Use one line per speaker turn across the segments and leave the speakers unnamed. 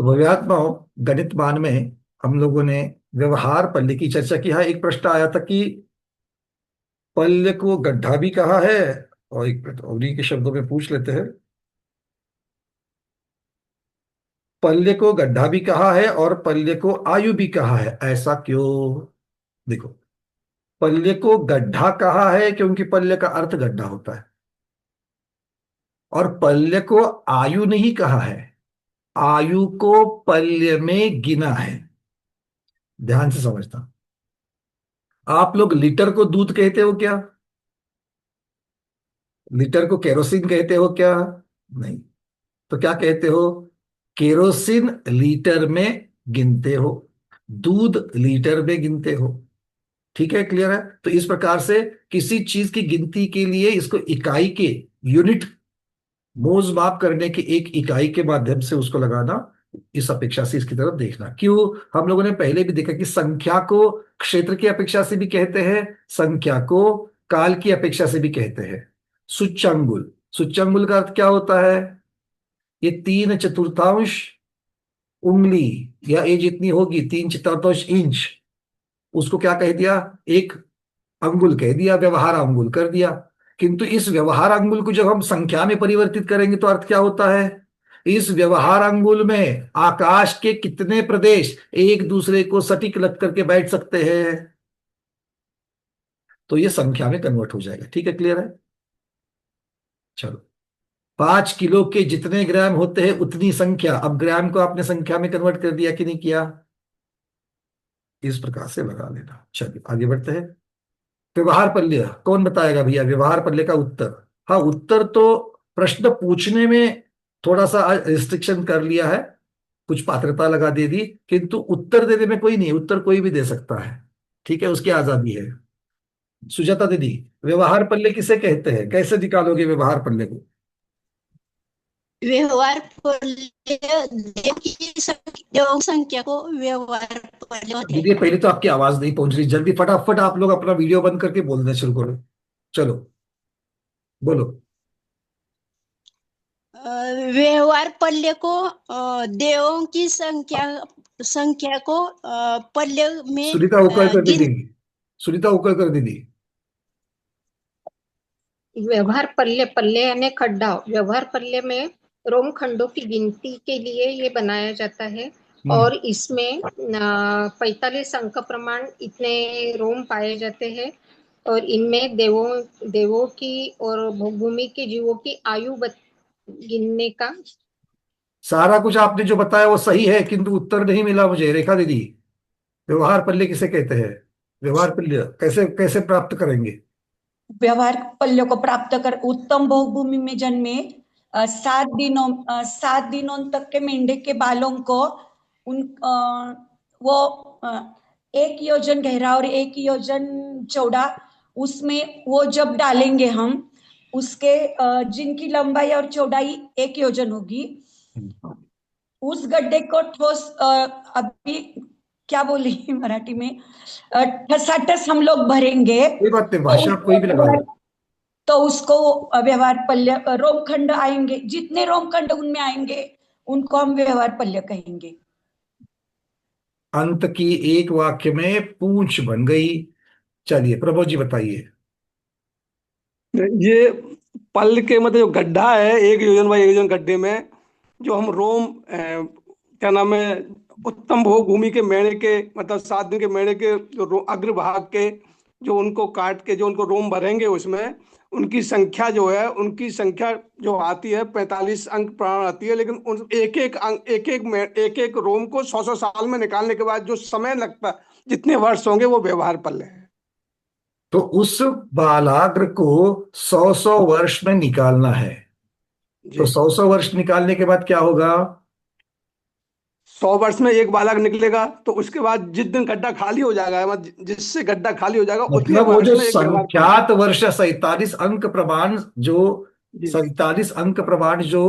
तो व्यवहात्माओं गणितमान में हम लोगों ने व्यवहार पल्ले की चर्चा की। हाँ, एक प्रश्न आया था कि पल्ले को गड्ढा भी कहा है, और एक मिनट और उन्हीं के शब्दों में पूछ लेते हैं। पल्ले को गड्ढा भी कहा है और पल्ले को आयु भी कहा है, ऐसा क्यों? देखो, पल्ले को गड्ढा कहा है क्योंकि पल्ले का अर्थ गड्ढा होता है, और पल्ले को आयु नहीं कहा है, आयु को पल्य में गिना है। ध्यान से समझना। आप लोग लीटर को दूध कहते हो क्या? लीटर को केरोसिन कहते हो क्या? नहीं। तो क्या कहते हो? केरोसिन लीटर में गिनते हो, दूध लीटर में गिनते हो। ठीक है, क्लियर है? तो इस प्रकार से किसी चीज की गिनती के लिए इसको इकाई के, यूनिट, मोज माप करने की एक इकाई के माध्यम से उसको लगाना, इस अपेक्षा से इसकी तरफ देखना। क्यों? हम लोगों ने पहले भी देखा कि संख्या को क्षेत्र की अपेक्षा से भी कहते हैं, संख्या को काल की अपेक्षा से भी कहते हैं। सूच्यंगुल, सूच्यंगुल का अर्थ क्या होता है? ये 3/4 उंगली, या ये जितनी होगी 3/4 इंच, उसको क्या कह दिया? एक अंगुल कह दिया, व्यवहार अंगुल कर दिया। किंतु इस व्यवहार अंगुल को जब हम संख्या में परिवर्तित करेंगे तो अर्थ क्या होता है? इस व्यवहार अंगुल में आकाश के कितने प्रदेश एक दूसरे को सटीक लग करके बैठ सकते हैं, तो ये संख्या में कन्वर्ट हो जाएगा। ठीक है, क्लियर है? चलो, 5 किलो के जितने ग्राम होते हैं उतनी संख्या, अब ग्राम को आपने संख्या में कन्वर्ट कर दिया कि नहीं किया? इस प्रकार से लगा लेना। चलिए आगे बढ़ते हैं। व्यवहार पल्य कौन बताएगा भैया? व्यवहार पल्य का उत्तर? हाँ, उत्तर तो प्रश्न पूछने में थोड़ा सा रिस्ट्रिक्शन कर लिया है, कुछ पात्रता लगा दे दी, किंतु उत्तर देने में कोई नहीं, उत्तर कोई भी दे सकता है। ठीक है, उसकी आजादी है। सुजाता दीदी, व्यवहार पल्ले किसे कहते हैं? कैसे निकालोगे व्यवहार पल्ले को?
व्यवहार मूल्य देव की देवों संख्या को व्यवहार मूल्य होते हैं।
दीदी पहले तो आपकी आवाज नहीं पहुंच रही, जल्दी फटाफट आप लोग अपना वीडियो बंद करके बोलना शुरू करो। चलो, बोलो।
व्यवहार पल्य को देवों की संख्या संख्या को पल्य में
सुनीता उकलकर
गिन।
दीदी, सुनीता उकलकर दीदी।
व्यवहार पल्ले, पल्ले यानी खड्डा, व्यवहार पल्ले में रोम खंडों की गिनती के लिए ये बनाया जाता है।
हम्म।
और इसमें 45 अंक प्रमाण इतने रोम पाए जाते हैं। और इनमें देवों देवों की और भूमि के जीवों की आयु गिनने का।
सारा कुछ आपने जो बताया वो सही है, किंतु उत्तर नहीं मिला मुझे। रेखा दीदी, व्यवहार पल्ले किसे कहते हैं? व्यवहार पल्ले कैसे कैसे प्राप्त करेंगे?
व्यवहार पल्यों को प्राप्त कर उत्तम बहुभूमि में जन्मे 7 दिनों तक के मेंढे के बालों को उन वो 1 योजन गहरा और 1 योजन चौड़ा, उसमें वो जब डालेंगे हम, उसके जिनकी लंबाई और चौड़ाई 1 योजन होगी, उस गड्ढे को ठोस अभी क्या बोले मराठी में, ठसाठस हम लोग भरेंगे।
कोई बात नहीं,
तो
भाषा कोई भी लगा
उसको
लो।
तो उसको व्यवहार पल्य, रोमखंड आएंगे, जितने रोमखंड उनमें आएंगे उनको हम व्यवहार पल्य कहेंगे।
अंत की एक वाक्य में पूंछ बन गई। चलिए प्रभु जी बताइए।
ये पल के मतलब जो गड्ढा है, 1 योजन बाई 1 योजन गड्ढे में जो हम रोम क्या नाम है, उत्तम भोग भूमि के मेढ़े के, मतलब 7 दिन के मेढ़े के जो अग्रभाग के, जो उनको काट के जो उनको रोम भरेंगे, उसमें उनकी संख्या जो है, उनकी संख्या जो आती है 45 अंक प्रमाण आती है। लेकिन उन एक एक अंक, एक एक रोम को 100 100 साल में निकालने के बाद जो समय लगता है, जितने वर्ष होंगे, वो व्यवहार पल्ले है।
तो उस बालाग्र को 100 100 वर्ष में निकालना है। तो
जी।
100 100 वर्ष निकालने के बाद क्या होगा?
100 वर्ष में एक बालक निकलेगा, तो उसके बाद जिस दिन गड्ढा खाली हो जाएगा, मतलब जिससे गड्ढा खाली हो जाएगा, उतने
मतलब वो
वर्ष
जो
में एक व्यवहार पल्ले।
संख्यात वर्ष 47 अंक प्रमाण जो,
जी।
47 अंक प्रमाण जो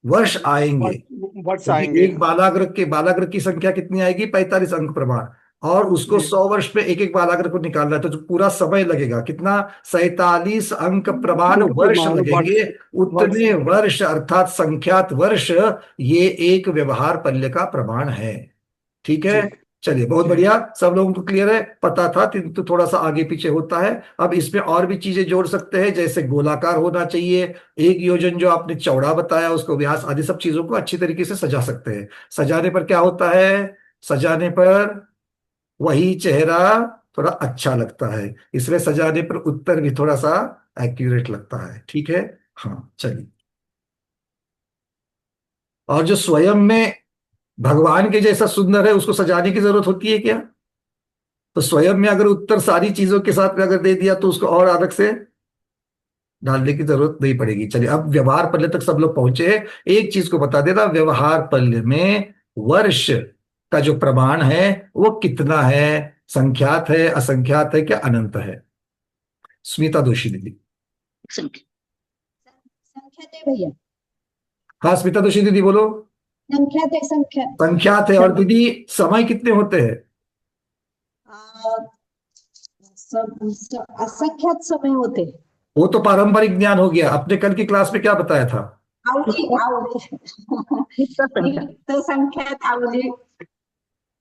वर्ष आएंगे,
वर्ष वर्ष
क्योंकि
आएंगे।
एक बालाग्र की संख्या कितनी आएगी? 45 अंक प्रमाण। और उसको
जी
100 वर्ष में एक एक बाल अगर को निकालना है तो जो पूरा समय लगेगा कितना, 47 अंक प्रमाण
अंक
वर्ष
प्रमाण
लगेंगे।
वर्ष।
उतने वर्ष अर्थात संख्यात वर्ष ये एक व्यवहार पल्य का प्रमाण है। ठीक है।
जी
चलिए बहुत
जी।
बढ़िया, सब लोगों को क्लियर है, पता था तो थोड़ा सा आगे पीछे होता है। अब इसमें और भी चीजें जोड़ सकते हैं, जैसे गोलाकार होना चाहिए, 1 योजन जो आपने चौड़ा बताया उसको व्यास, आदि सब चीजों को अच्छी तरीके से सजा सकते हैं। सजाने पर क्या होता है, सजाने पर वही चेहरा थोड़ा अच्छा लगता है, इसलिए सजाने पर उत्तर भी थोड़ा सा एक्यूरेट लगता है। ठीक है। हाँ चलिए, और जो स्वयं में भगवान के जैसा सुंदर है उसको सजाने की जरूरत होती है क्या? तो स्वयं में अगर उत्तर सारी चीजों के साथ में अगर दे दिया तो उसको और अलग से डालने की जरूरत नहीं पड़ेगी। चलिए, अब व्यवहार पल्य तक सब लोग पहुंचे हैं। एक चीज को बता देना, व्यवहार पल्य में वर्ष का जो प्रमाण है वो कितना है, संख्यात है, असंख्यात है, क्या अनंत है? स्मिता दोषी दीदी।
संख्या
संख्यात है भैया,
हाँ स्मिता दोषी दीदी बोलो।
संख्यात है, संख्या
संख्यात है। और दीदी समय कितने होते हैं?
असंख्यात समय होते।
वो तो पारंपरिक ज्ञान हो गया, अपने कल की क्लास में क्या बताया था?
आवली आवली
युक्त संख्या
युक्त संख्यात आवली,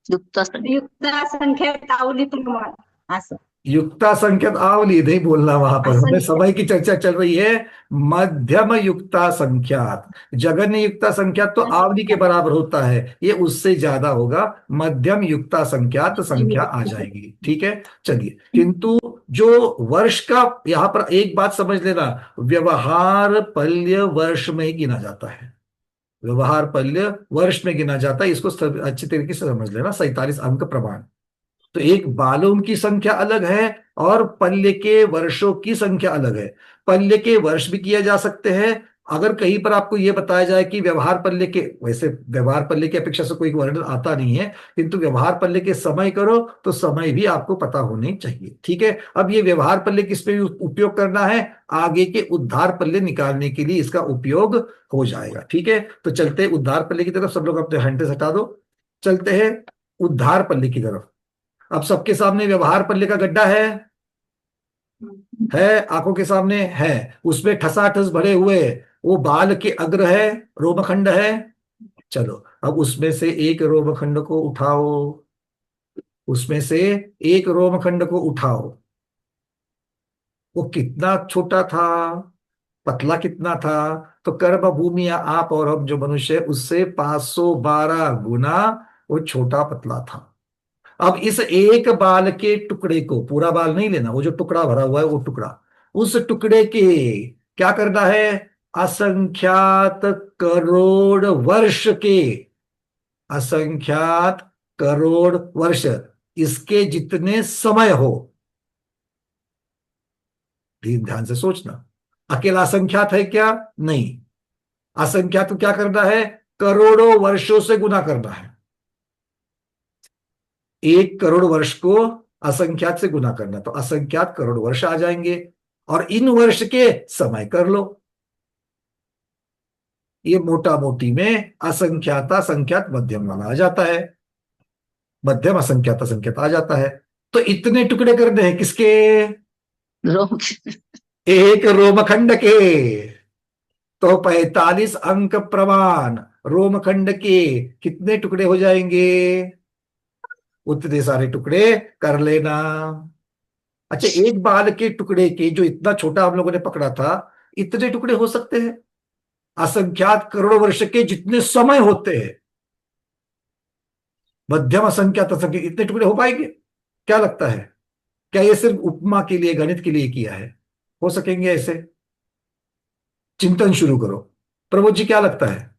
युक्त संख्या
युक्त संख्यात आवली प्रमाण असं
युक्ता संख्यात आवली नहीं बोलना, वहां पर हमें
असंख्यात।
समय की चर्चा चल रही है। मध्यम युक्ता संख्यात, जगन्य युक्ता संख्यात तो आवली के बराबर होता है, ये उससे ज्यादा होगा, मध्यम युक्ता संख्यात संख्या आ जाएगी। ठीक है। चलिए, किंतु जो वर्ष का, यहां पर एक बात समझ लेना, व्यवहार पल्य वर्ष में ही गिना जाता है, व्यवहार पल्य वर्ष में गिना जाता है, इसको अच्छी तरीके से समझ लेना। 47 अंक प्रमाण, तो एक बालों की संख्या अलग है और पल्य के वर्षों की संख्या अलग है। पल्य के वर्ष भी किए जा सकते हैं। अगर कहीं पर आपको यह बताया जाए कि व्यवहार पल्य के, वैसे व्यवहार पल्य की अपेक्षा से कोई वर्णन आता नहीं है, किंतु व्यवहार पल्य के समय करो तो समय भी आपको पता होने चाहिए। ठीक है। अब ये व्यवहार पल्य किस पे उपयोग करना है, आगे के उद्धार पल्य निकालने के लिए इसका उपयोग हो जाएगा। ठीक है। तो चलते हैं उद्धार पल्य की तरफ, सब लोग अपने हंटे हटा दो, चलते हैं उद्धार पल्य की तरफ। अब सबके सामने व्यवहार पल्ले का गड्ढा है आंखों के सामने है, उसमें ठसाठस भरे हुए वो बाल के अग्र है, रोमखंड है। चलो, अब उसमें से एक रोमखंड को उठाओ, उसमें से एक रोमखंड को उठाओ। वो कितना छोटा था, पतला कितना था? तो कर्म भूमि या आप और हम जो मनुष्य है उससे 512 गुना वो छोटा पतला था। अब इस एक बाल के टुकड़े को, पूरा बाल नहीं लेना, वो जो टुकड़ा भरा हुआ है वो टुकड़ा, उस टुकड़े के क्या करना है, असंख्यात करोड़ वर्ष के, असंख्यात करोड़ वर्ष इसके जितने समय हो, ध्यान से सोचना, अकेला असंख्यात है क्या? नहीं, असंख्यात को क्या करना है, करोड़ों वर्षों से गुना करना है। 1 करोड़ वर्ष को असंख्यात से गुना करना, तो असंख्यात करोड़ वर्ष आ जाएंगे, और इन वर्ष के समय कर लो। ये मोटा मोटी में असंख्याता संख्यात मध्यम वाला आ जाता है, मध्यम असंख्याता संख्यात आ जाता है। तो इतने टुकड़े करने हैं किसके,
रोम
एक रोमखंड के। तो 45 अंक प्रमाण रोमखंड के कितने टुकड़े हो जाएंगे, उतने सारे टुकड़े कर लेना। अच्छा, एक बाल के टुकड़े के जो इतना छोटा हम लोगों ने पकड़ा था, इतने टुकड़े हो सकते हैं? असंख्यात करोड़ वर्ष के जितने समय होते हैं, मध्यम असंख्यात असंख्य, इतने टुकड़े हो पाएंगे? क्या लगता है, क्या ये सिर्फ उपमा के लिए, गणित के लिए किया है? हो सकेंगे ऐसे? चिंतन शुरू करो। प्रबोध जी क्या लगता है?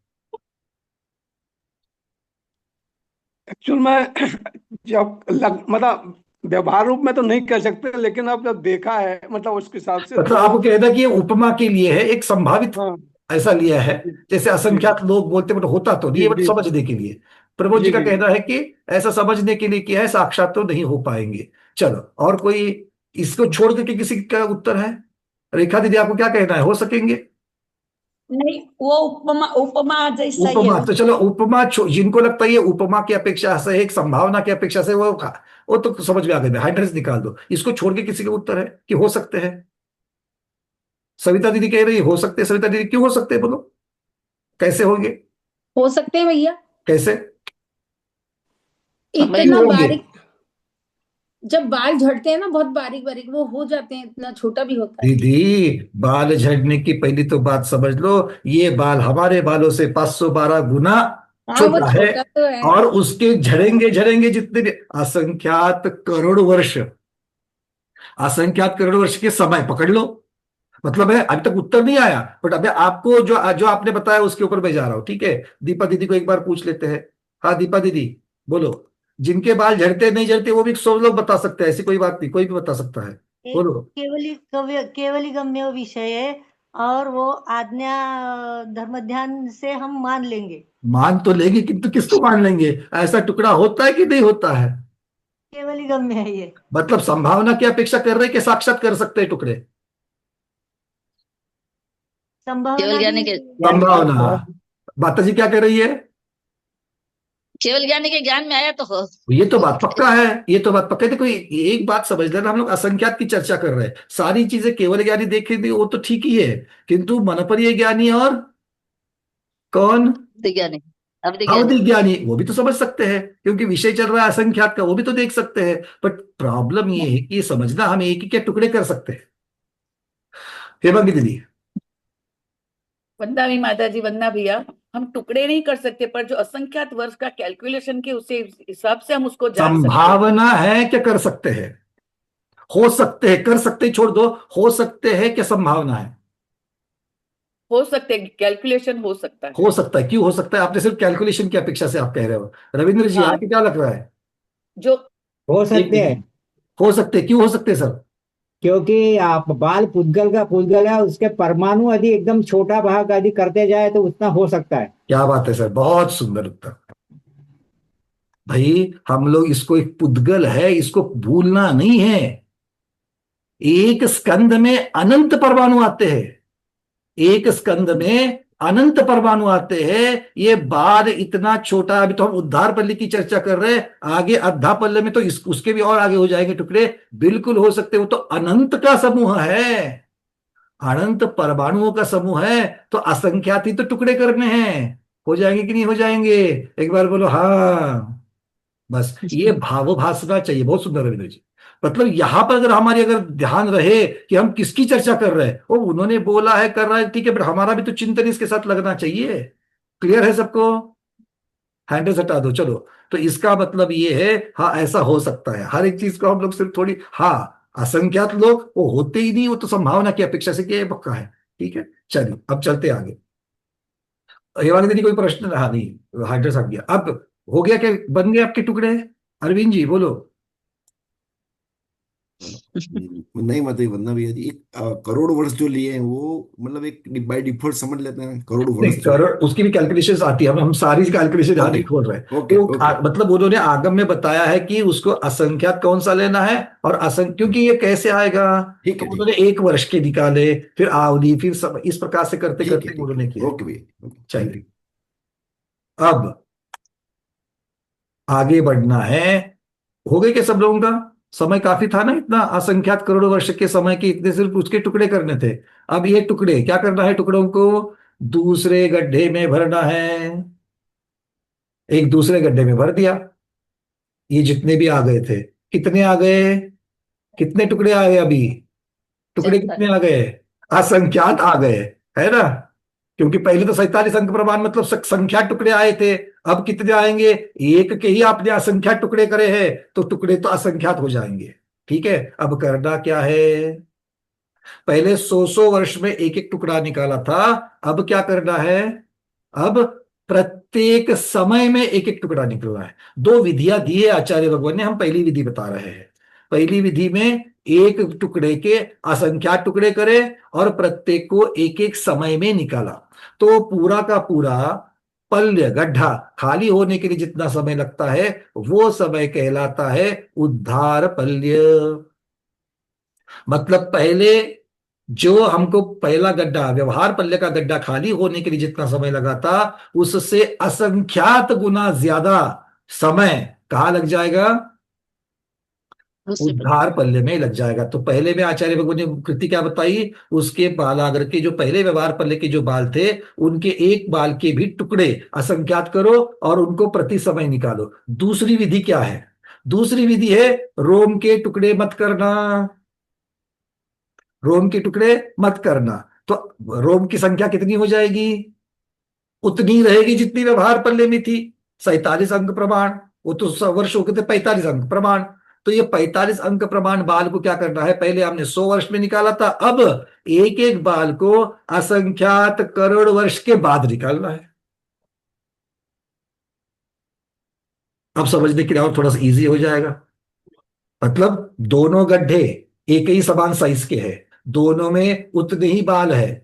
एक्चुअल में जब मतलब व्यवहार रूप में तो नहीं कह सकते, लेकिन अब जब देखा है मतलब उसके हिसाब से
मतलब
तो।
आपको कहना कि ये उपमा के लिए है, एक संभावित
हाँ
ऐसा लिया है,
जी
जैसे
जी
असंख्यात लोग बोलते बट होता तो नहीं
जी
है, बट
जी
समझने के लिए। प्रबोध जी
जी
का
जी।
कहना है कि ऐसा समझने के लिए किया है, साक्षात तो नहीं हो पाएंगे। चलो, और कोई इसको छोड़ करके किसी का उत्तर है? रेखा दीदी आपको क्या कहना है, हो सकेंगे?
नहीं, वो उपमा उपमा जैसा ही है।
उपमा, तो चलो उपमा जिनको लगता है ये उपमा की अपेक्षा से एक संभावना की अपेक्षा से वो तो समझ में आ गए, हाइड्रेस निकाल दो। इसको छोड़ के किसी के उत्तर है कि हो सकते हैं? सविता दीदी कह रही है हो सकते हैं। सविता दीदी क्यों हो सकते हैं बोलो, कैसे होंगे?
हो सकते हैं भैया।
कैसे
इतना
क्यों होंगे?
बारीक, जब बाल झड़ते हैं ना बहुत बारीक बारीक वो हो जाते हैं, इतना छोटा भी होता है।
दीदी बाल झड़ने की पहली तो बात समझ लो, ये बाल हमारे बालों से 512 गुना
हाँ वो
छोटा है।
छोटा तो है।
और उसके झड़ेंगे झड़ेंगे जितने भी असंख्यात करोड़ वर्ष, असंख्यात करोड़ वर्ष के समय पकड़ लो। मतलब है अभी तक उत्तर नहीं आया, बट अभी आपको जो जो आपने बताया उसके ऊपर मैं जा रहा हूं, ठीक है? दीपा दीदी को एक बार पूछ लेते हैं। हाँ दीपा दीदी बोलो। जिनके बाल झड़ते नहीं झड़ते वो भी 100 लोग बता सकते हैं, ऐसी कोई बात नहीं, कोई भी बता सकता है।
एक
बोलो।
केवली गम्य विषय है और वो आज्ञा धर्म ध्यान से हम मान लेंगे।
मान तो लेंगे किंतु किसको मान लेंगे? ऐसा टुकड़ा होता है कि नहीं होता है?
केवली गम्य है ये।
मतलब संभावना की अपेक्षा कर रहे हैं कि साक्षात कर सकते हैं टुकड़े?
संभावना
ज्ञानी के
भी
संभावना। माता जी क्या कह रही है?
केवल ज्ञानी के ज्ञान में आया तो हो।
ये तो बात पक्का है, ये तो बात पक्का है। देखो एक बात समझ लेना, हम लोग असंख्यात की चर्चा कर रहे हैं, सारी चीजें केवल ज्ञानी देखे थी वो तो ठीक ही है, किंतु मनपरीय ज्ञानी और कौन?
ज्ञानी, अवधि
अवधि
ज्ञानी।
ज्ञानी वो भी तो समझ सकते हैं, क्योंकि विषय चल रहा है असंख्यात का, वो भी तो देख सकते हैं। बट प्रॉब्लम ये है कि ये समझना हम एक ही के टुकड़े कर सकते हैं। हेमंगी दीदी।
वंदना भी माता जी, वंदना भैया, हम टुकड़े नहीं कर सकते पर जो असंख्यात वर्ष का कैलकुलेशन के उसे हिसाब से हम उसको जान सकते हैं।
संभावना है क्या कर सकते हैं? हो सकते हैं, कर सकते हैं छोड़ दो, हो सकते हैं क्या संभावना है?
हो सकते हैं, कैलकुलेशन हो सकता है।
हो सकता है, क्यों हो सकता है? आपने सिर्फ कैलकुलेशन की अपेक्षा से आप कह रहे हो। रविंद्र जी
हाँ,
आपको क्या लग रहा है?
जो
हो
एक
सकते हैं,
हो सकते हैं, क्यों हो सकते हैं सर?
क्योंकि आप बाल पुद्गल का पुद्गल है, उसके परमाणु यदि एकदम छोटा भाग यदि करते जाए तो उतना हो सकता है।
क्या बात है सर, बहुत सुंदर उत्तर। भाई हम लोग इसको, एक पुद्गल है इसको भूलना नहीं है। एक स्कंद में अनंत परमाणु आते हैं, एक स्कंद में अनंत परमाणु आते हैं। ये बार इतना छोटा, अभी तो हम उद्धार पल्ले की चर्चा कर रहे हैं, आगे अद्धा पल्ले में तो उसके भी और आगे हो जाएंगे टुकड़े। बिल्कुल हो सकते, वो तो अनंत का समूह है, अनंत परमाणुओं का समूह है, तो असंख्यात ही तो टुकड़े करने हैं। हो जाएंगे कि नहीं हो जाएंगे? एक बार बोलो हाँ। बस ये भावभासना चाहिए। बहुत सुंदर रविंद्र जी। मतलब यहां पर अगर ध्यान रहे कि हम किसकी चर्चा कर रहे हैं, वो उन्होंने बोला है कर रहा है ठीक है, बट हमारा भी तो चिंतन इसके साथ लगना चाहिए। क्लियर है सबको? हैंडल्स हटा दो चलो। तो इसका मतलब ये है हाँ ऐसा हो सकता है। हर एक चीज को हम लोग सिर्फ थोड़ी, हाँ असंख्यात लोग वो होते ही नहीं, वो तो संभावना की अपेक्षा से किया पक्का है। ठीक है चलिए अब चलते आगे। हेमांगी दीदी कोई प्रश्न? हाँ नहीं, हाइड्रस हट गया। अब हो गया क्या, बन गए आपके टुकड़े? अरविंद जी बोलो।
नहीं मतलब वरना भैया जी, एक करोड़ वर्ष जो लिए हैं वो मतलब एक बाय डिफॉल्ट समझ लेते हैं करोड़ वर्ष
नहीं
जो।
करोड़ उसकी भी कैलकुलेशन आती है, हम सारी कैलकुलेशन यहाँ
ओके
नहीं खोल रहे हैं।
ओके
तो
ओके।
मतलब उन्होंने आगम में बताया है कि उसको असंख्यात कौन सा लेना है, और क्योंकि ये कैसे आएगा,
ठीक
तो
है ठीक
उन्होंने एक वर्ष के निकाले, फिर आवधि, फिर सब इस प्रकार से करते
ठीक है
करते
ठीक
उन्होंने
है।
किया।
ओके भैया ओके।
चलिए अब आगे बढ़ना है। हो गए क्या सब लोगों का? समय काफी था ना, इतना असंख्यात करोड़ों वर्ष के समय के इतने सिर्फ उसके टुकड़े करने थे। अब ये टुकड़े क्या करना है, टुकड़ों को दूसरे गड्ढे में भरना है। एक दूसरे गड्ढे में भर दिया। ये जितने भी आ गए थे, कितने आ गए, कितने टुकड़े आ गए अभी? टुकड़े कितने आ गए? असंख्यात आ गए, है ना? क्योंकि पहले तो 47 अंक प्रमाण मतलब संख्यात टुकड़े आए थे। अब कितने आएंगे? एक के ही आपने असंख्यात टुकड़े करे हैं, तो टुकड़े तो असंख्यात हो जाएंगे। ठीक है अब करना क्या है, पहले 100 वर्ष में एक एक टुकड़ा निकाला था, अब क्या करना है, अब प्रत्येक समय में एक एक टुकड़ा निकलना है। दो विधियां दी है आचार्य भगवान ने, हम पहली विधि बता रहे हैं। पहली विधि में एक टुकड़े के असंख्यात टुकड़े करे और प्रत्येक को एक एक समय में निकाला, तो पूरा का पूरा पल्य गड्ढा खाली होने के लिए जितना समय लगता है वो समय कहलाता है उद्धार पल्य। मतलब पहले जो हमको पहला गड्ढा, व्यवहार पल्ले का गड्ढा खाली होने के लिए जितना समय लगा था, उससे असंख्यात गुना ज्यादा समय कहाँ लग जाएगा?
दूसरे पल्ले।
उद्धार पल्ले में लग जाएगा। तो पहले में आचार्य भगवान ने कृति क्या बताई? उसके बालाग्र के जो पहले व्यवहार पल्ले के जो बाल थे, उनके एक बाल के भी टुकड़े असंख्यात करो और उनको प्रति समय निकालो। दूसरी विधि क्या है? दूसरी विधि है रोम के टुकड़े मत करना। रोम के टुकड़े मत करना। तो रोम की संख्या कितनी हो जाएगी? उतनी रहेगी जितनी व्यवहार पल्ले में थी, 47 अंक प्रमाण। वो तो 100 वर्ष हो गए थे, 45 अंक प्रमाण। तो ये 45 अंक प्रमाण बाल को क्या करना है? पहले हमने 100 वर्ष में निकाला था, अब एक एक बाल को असंख्यात करोड़ वर्ष के बाद निकालना है। अब समझने के लिए और थोड़ा सा इजी हो जाएगा। मतलब दोनों गड्ढे एक ही समान साइज के हैं, दोनों में उतने ही बाल है।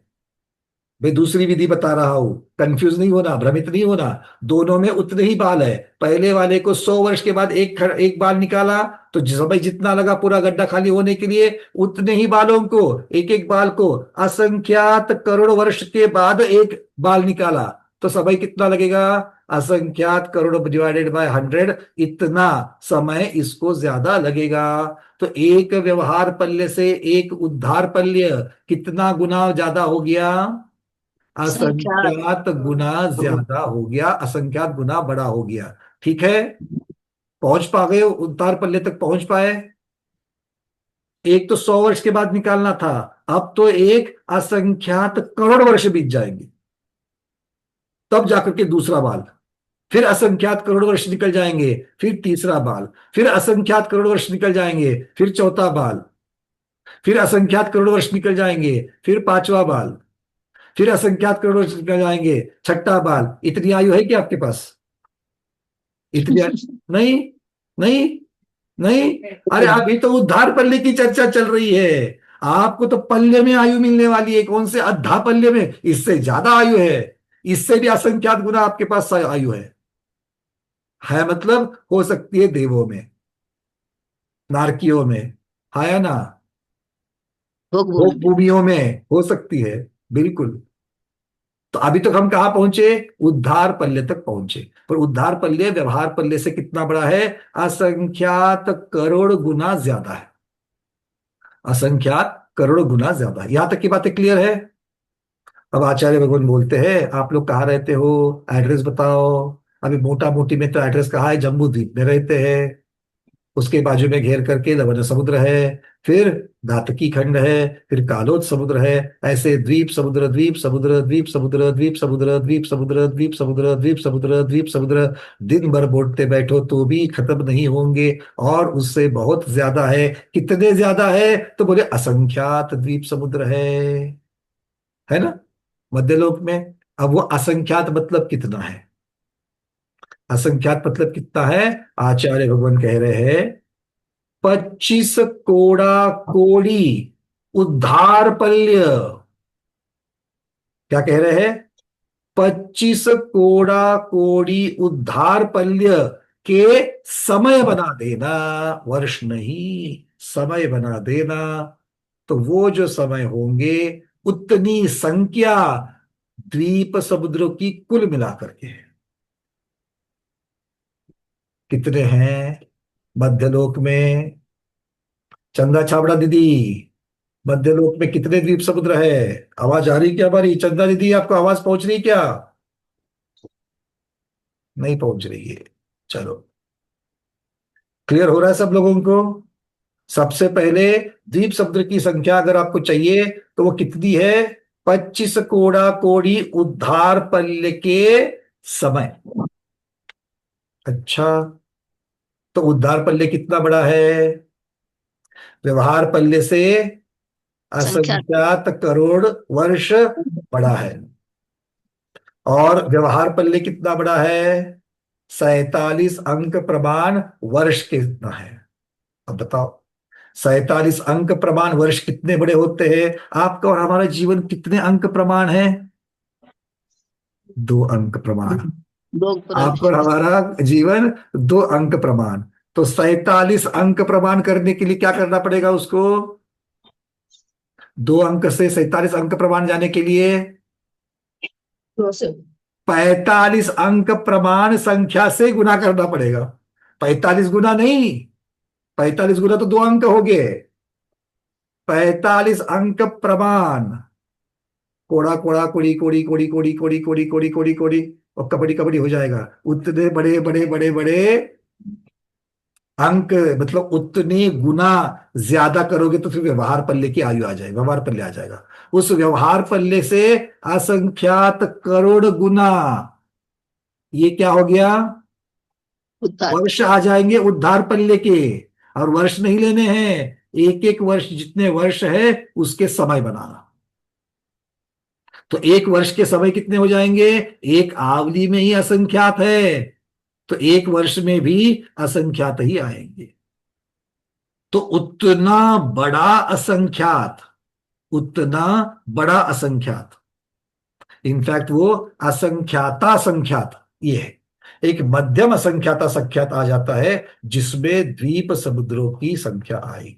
मैं दूसरी विधि बता रहा हूं, कंफ्यूज नहीं होना, भ्रमित नहीं होना। दोनों में उतने ही बाल है। पहले वाले को 100 वर्ष के बाद एक बाल निकाला, तो समय जितना लगा पूरा गड्ढा खाली होने के लिए, उतने ही बालों को, एक एक बाल को असंख्यात करोड़ वर्ष के बाद एक बाल निकाला, तो समय कितना लगेगा? असंख्यात करोड़ डिवाइडेड बाय 100, इतना समय इसको ज्यादा लगेगा। तो एक व्यवहार पल्य से एक उद्धार पल्य कितना गुना ज्यादा हो गया?
संख्या।
असंख्यात गुना ज्यादा हो गया, असंख्यात गुना बड़ा हो गया। ठीक है, पहुंच पा गए? उद्धार पल्ले तक पहुंच पाए? एक तो 100 वर्ष के बाद निकालना था, अब तो एक असंख्यात करोड़ वर्ष बीत जाएंगे, तब जाकर के दूसरा बाल। फिर असंख्यात करोड़ वर्ष निकल जाएंगे, फिर तीसरा बाल। फिर असंख्यात करोड़ वर्ष निकल जाएंगे, फिर चौथा बाल। फिर असंख्यात करोड़ वर्ष निकल जाएंगे, फिर पांचवा बाल। फिर असंख्यात करोड़ वर्ष निकल जाएंगे, छठा बाल। इतनी आयु है क्या आपके पास? इतनी नहीं, नहीं, नहीं। अरे अभी तो उद्धार पल्ले की चर्चा चल रही है। आपको तो पल्ले में आयु मिलने वाली है, कौन से अद्धा पल्ले में, इससे ज्यादा आयु है। इससे भी असंख्यात गुना आपके पास आयु है मतलब हो सकती है देवों में, नारकियों में, है ना,
भोग भूमि
भोग
में।
भूमियों में हो सकती है, बिल्कुल। तो अभी तक हम कहां पहुंचे? उद्धार पल्ले तक पहुंचे। पर उद्धार पल्ले व्यवहार पल्ले से कितना बड़ा है? असंख्यात करोड़ गुना ज्यादा है। असंख्यात करोड़ गुना ज्यादा है। यहां तक की बातें क्लियर है? अब आचार्य भगवान बोलते हैं, आप लोग कहाँ रहते हो? एड्रेस बताओ। अभी मोटा मोटी में तो एड्रेस कहाँ है? जम्बू द्वीप में रहते हैं। उसके बाजू में घेर करके लवण समुद्र है, फिर घातकी खंड है, फिर कालोद समुद्र है। ऐसे द्वीप समुद्र, द्वीप समुद्र, द्वीप समुद्र, द्वीप समुद्र, द्वीप समुद्र, द्वीप समुद्र, द्वीप समुद्र, द्वीप समुद्र, दिन भर बोलते बैठो तो भी खत्म नहीं होंगे। और उससे बहुत ज्यादा है। कितने ज्यादा है? तो बोले असंख्यात द्वीप समुद्र है ना, मध्यलोक में। अब वो असंख्यात मतलब कितना है? असंख्यात मतलब कितना है? आचार्य भगवान कह रहे हैं 25 कोड़ा कोड़ी उद्धार पल्य। क्या कह रहे हैं? 25 कोड़ा कोड़ी उद्धार पल्य के समय बना देना, वर्ष नहीं, समय बना देना। तो वो जो समय होंगे, उतनी संख्या द्वीप समुद्रों की कुल मिलाकर के है। कितने हैं मध्यलोक में? चंदा छाबड़ा दीदी, मध्यलोक में कितने द्वीप समुद्र है? आवाज आ रही क्या हमारी? चंदा दीदी, आपको आवाज पहुंच रही क्या? नहीं पहुंच रही है। चलो, क्लियर हो रहा है सब लोगों को? सबसे पहले द्वीप समुद्र की संख्या अगर आपको चाहिए तो वो कितनी है? 25 कोड़ा कोड़ी उद्धार पल्य के समय। अच्छा, तो उद्धार पल्ले कितना बड़ा है? व्यवहार पल्ले से
संख्या।
असंख्यात करोड़ वर्ष बड़ा है। और व्यवहार पल्ले कितना बड़ा है? 47 अंक प्रमाण वर्ष कितना है? अब बताओ, 47 अंक प्रमाण वर्ष कितने बड़े होते हैं? आपका और हमारा जीवन कितने अंक प्रमाण है? 2 अंक प्रमाण।
भोग पूरा
आपका और हमारा जीवन 2 अंक प्रमाण। तो 47 अंक प्रमाण करने के लिए क्या करना पड़ेगा उसको? 2 अंक से 47 अंक प्रमाण जाने के लिए
2 से
45 अंक प्रमाण संख्या से गुना करना पड़ेगा। 45 गुना नहीं, 45 गुना तो 2 अंक हो गए। 45 अंक प्रमाण, कोड़ा कोड़ा कोड़ी कोड़ी कोड़ी कोड़ी कोड़ी कोड़ी कोड़ी कोड़ी कोड़ी और कबड्डी कबड्डी हो जाएगा। उतने बड़े बड़े बड़े बड़े अंक, मतलब उतने गुना ज्यादा करोगे तो फिर व्यवहार पल्ले की आयु आ जाएगी, व्यवहार पल्ले आ जाएगा। उस व्यवहार पल्ले से असंख्यात करोड़ गुना, ये क्या हो गया,
उद्धार।
वर्ष आ जाएंगे उद्धार पल्ले के। और वर्ष नहीं लेने हैं, एक एक वर्ष, जितने वर्ष है उसके समय बनाना। तो एक वर्ष के समय कितने हो जाएंगे, एक आवली में ही असंख्यात है, तो एक वर्ष में भी असंख्यात ही आएंगे। तो उतना बड़ा असंख्यात, उतना बड़ा असंख्यात, इनफैक्ट वो असंख्याता संख्यात, ये है। एक मध्यम असंख्याता संख्यात आ जाता है जिसमें द्वीप समुद्रों की संख्या आएगी।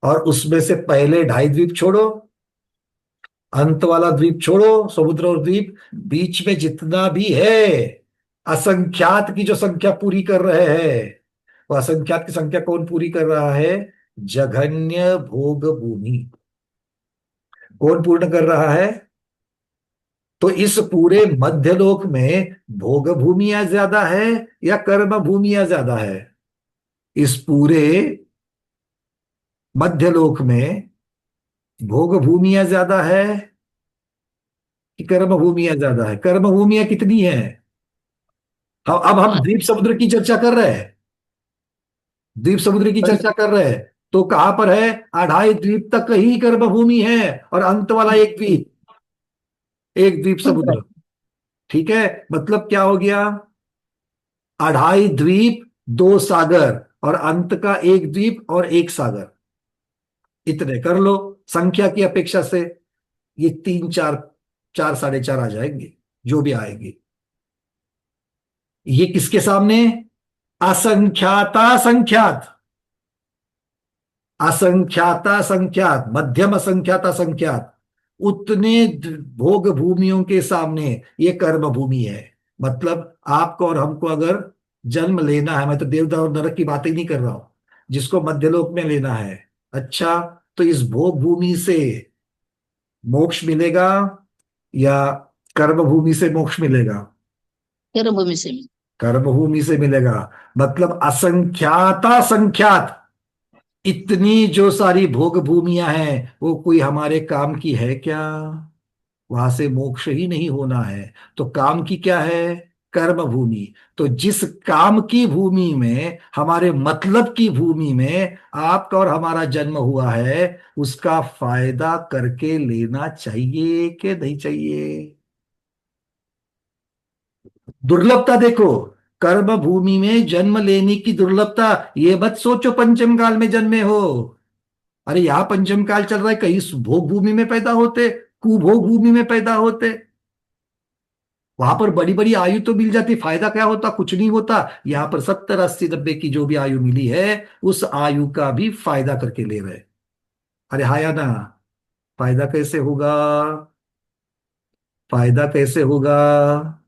और उसमें से पहले 2.5 द्वीप छोड़ो, अंत वाला द्वीप छोड़ो, समुद्र और द्वीप, बीच में जितना भी है असंख्यात की जो संख्या पूरी कर रहे हैं, वो असंख्यात की संख्या कौन पूरी कर रहा है, जघन्य भोग भूमि। कौन पूर्ण कर रहा है, तो इस पूरे मध्यलोक में भोग भूमियां ज्यादा है या कर्म भूमियां ज्यादा है, इस पूरे मध्यलोक में भोग भूमियां ज्यादा है कि कर्म भूमियां ज्यादा है। कर्म भूमियां कितनी है, अब हम द्वीप समुद्र की चर्चा कर रहे हैं, द्वीप समुद्र की चर्चा कर रहे हैं, तो कहां पर है, 2.5 द्वीप तक ही कर्म भूमि है और अंत वाला एक द्वीप, एक द्वीप समुद्र। ठीक है, मतलब क्या हो गया, 2.5 द्वीप 2 सागर और अंत का एक द्वीप और एक सागर, इतने कर लो संख्या की अपेक्षा से। ये 3 4 4 4.5 आ जाएंगे जो भी आएंगे। ये किसके सामने, असंख्याता संख्यात, असंख्याता संख्यात, मध्यम असंख्याता संख्यात, उतने भोग भूमियों के सामने ये कर्म भूमि है। मतलब आपको और हमको अगर जन्म लेना है, मैं तो देवता और नरक की बात ही नहीं कर रहा हूं, जिसको मध्यलोक में लेना है, अच्छा, तो इस भोग भूमि से मोक्ष मिलेगा या कर्म भूमि से मोक्ष मिलेगा,
कर्म भूमि से
कर्म भूमि से मिलेगा। मतलब असंख्याता संख्यात, इतनी जो सारी भोग भूमियां हैं वो कोई हमारे काम की है क्या, वहां से मोक्ष ही नहीं होना है। तो काम की क्या है, कर्म भूमि। तो जिस काम की भूमि में, हमारे मतलब की भूमि में आपका और हमारा जन्म हुआ है, उसका फायदा करके लेना चाहिए कि नहीं चाहिए। दुर्लभता देखो, कर्म भूमि में जन्म लेने की दुर्लभता, ये मत सोचो पंचम काल में जन्मे हो। अरे यहां पंचम काल चल रहा है, कहीं भोग भूमि में पैदा होते, कुभोग भूमि में पैदा होते, वहां पर बड़ी बड़ी आयु तो मिल जाती, फायदा क्या होता, कुछ नहीं होता। यहां पर 70 80 90 की जो भी आयु मिली है, उस आयु का भी फायदा करके ले रहे। अरे हाँ या ना, फायदा कैसे होगा, फायदा कैसे होगा,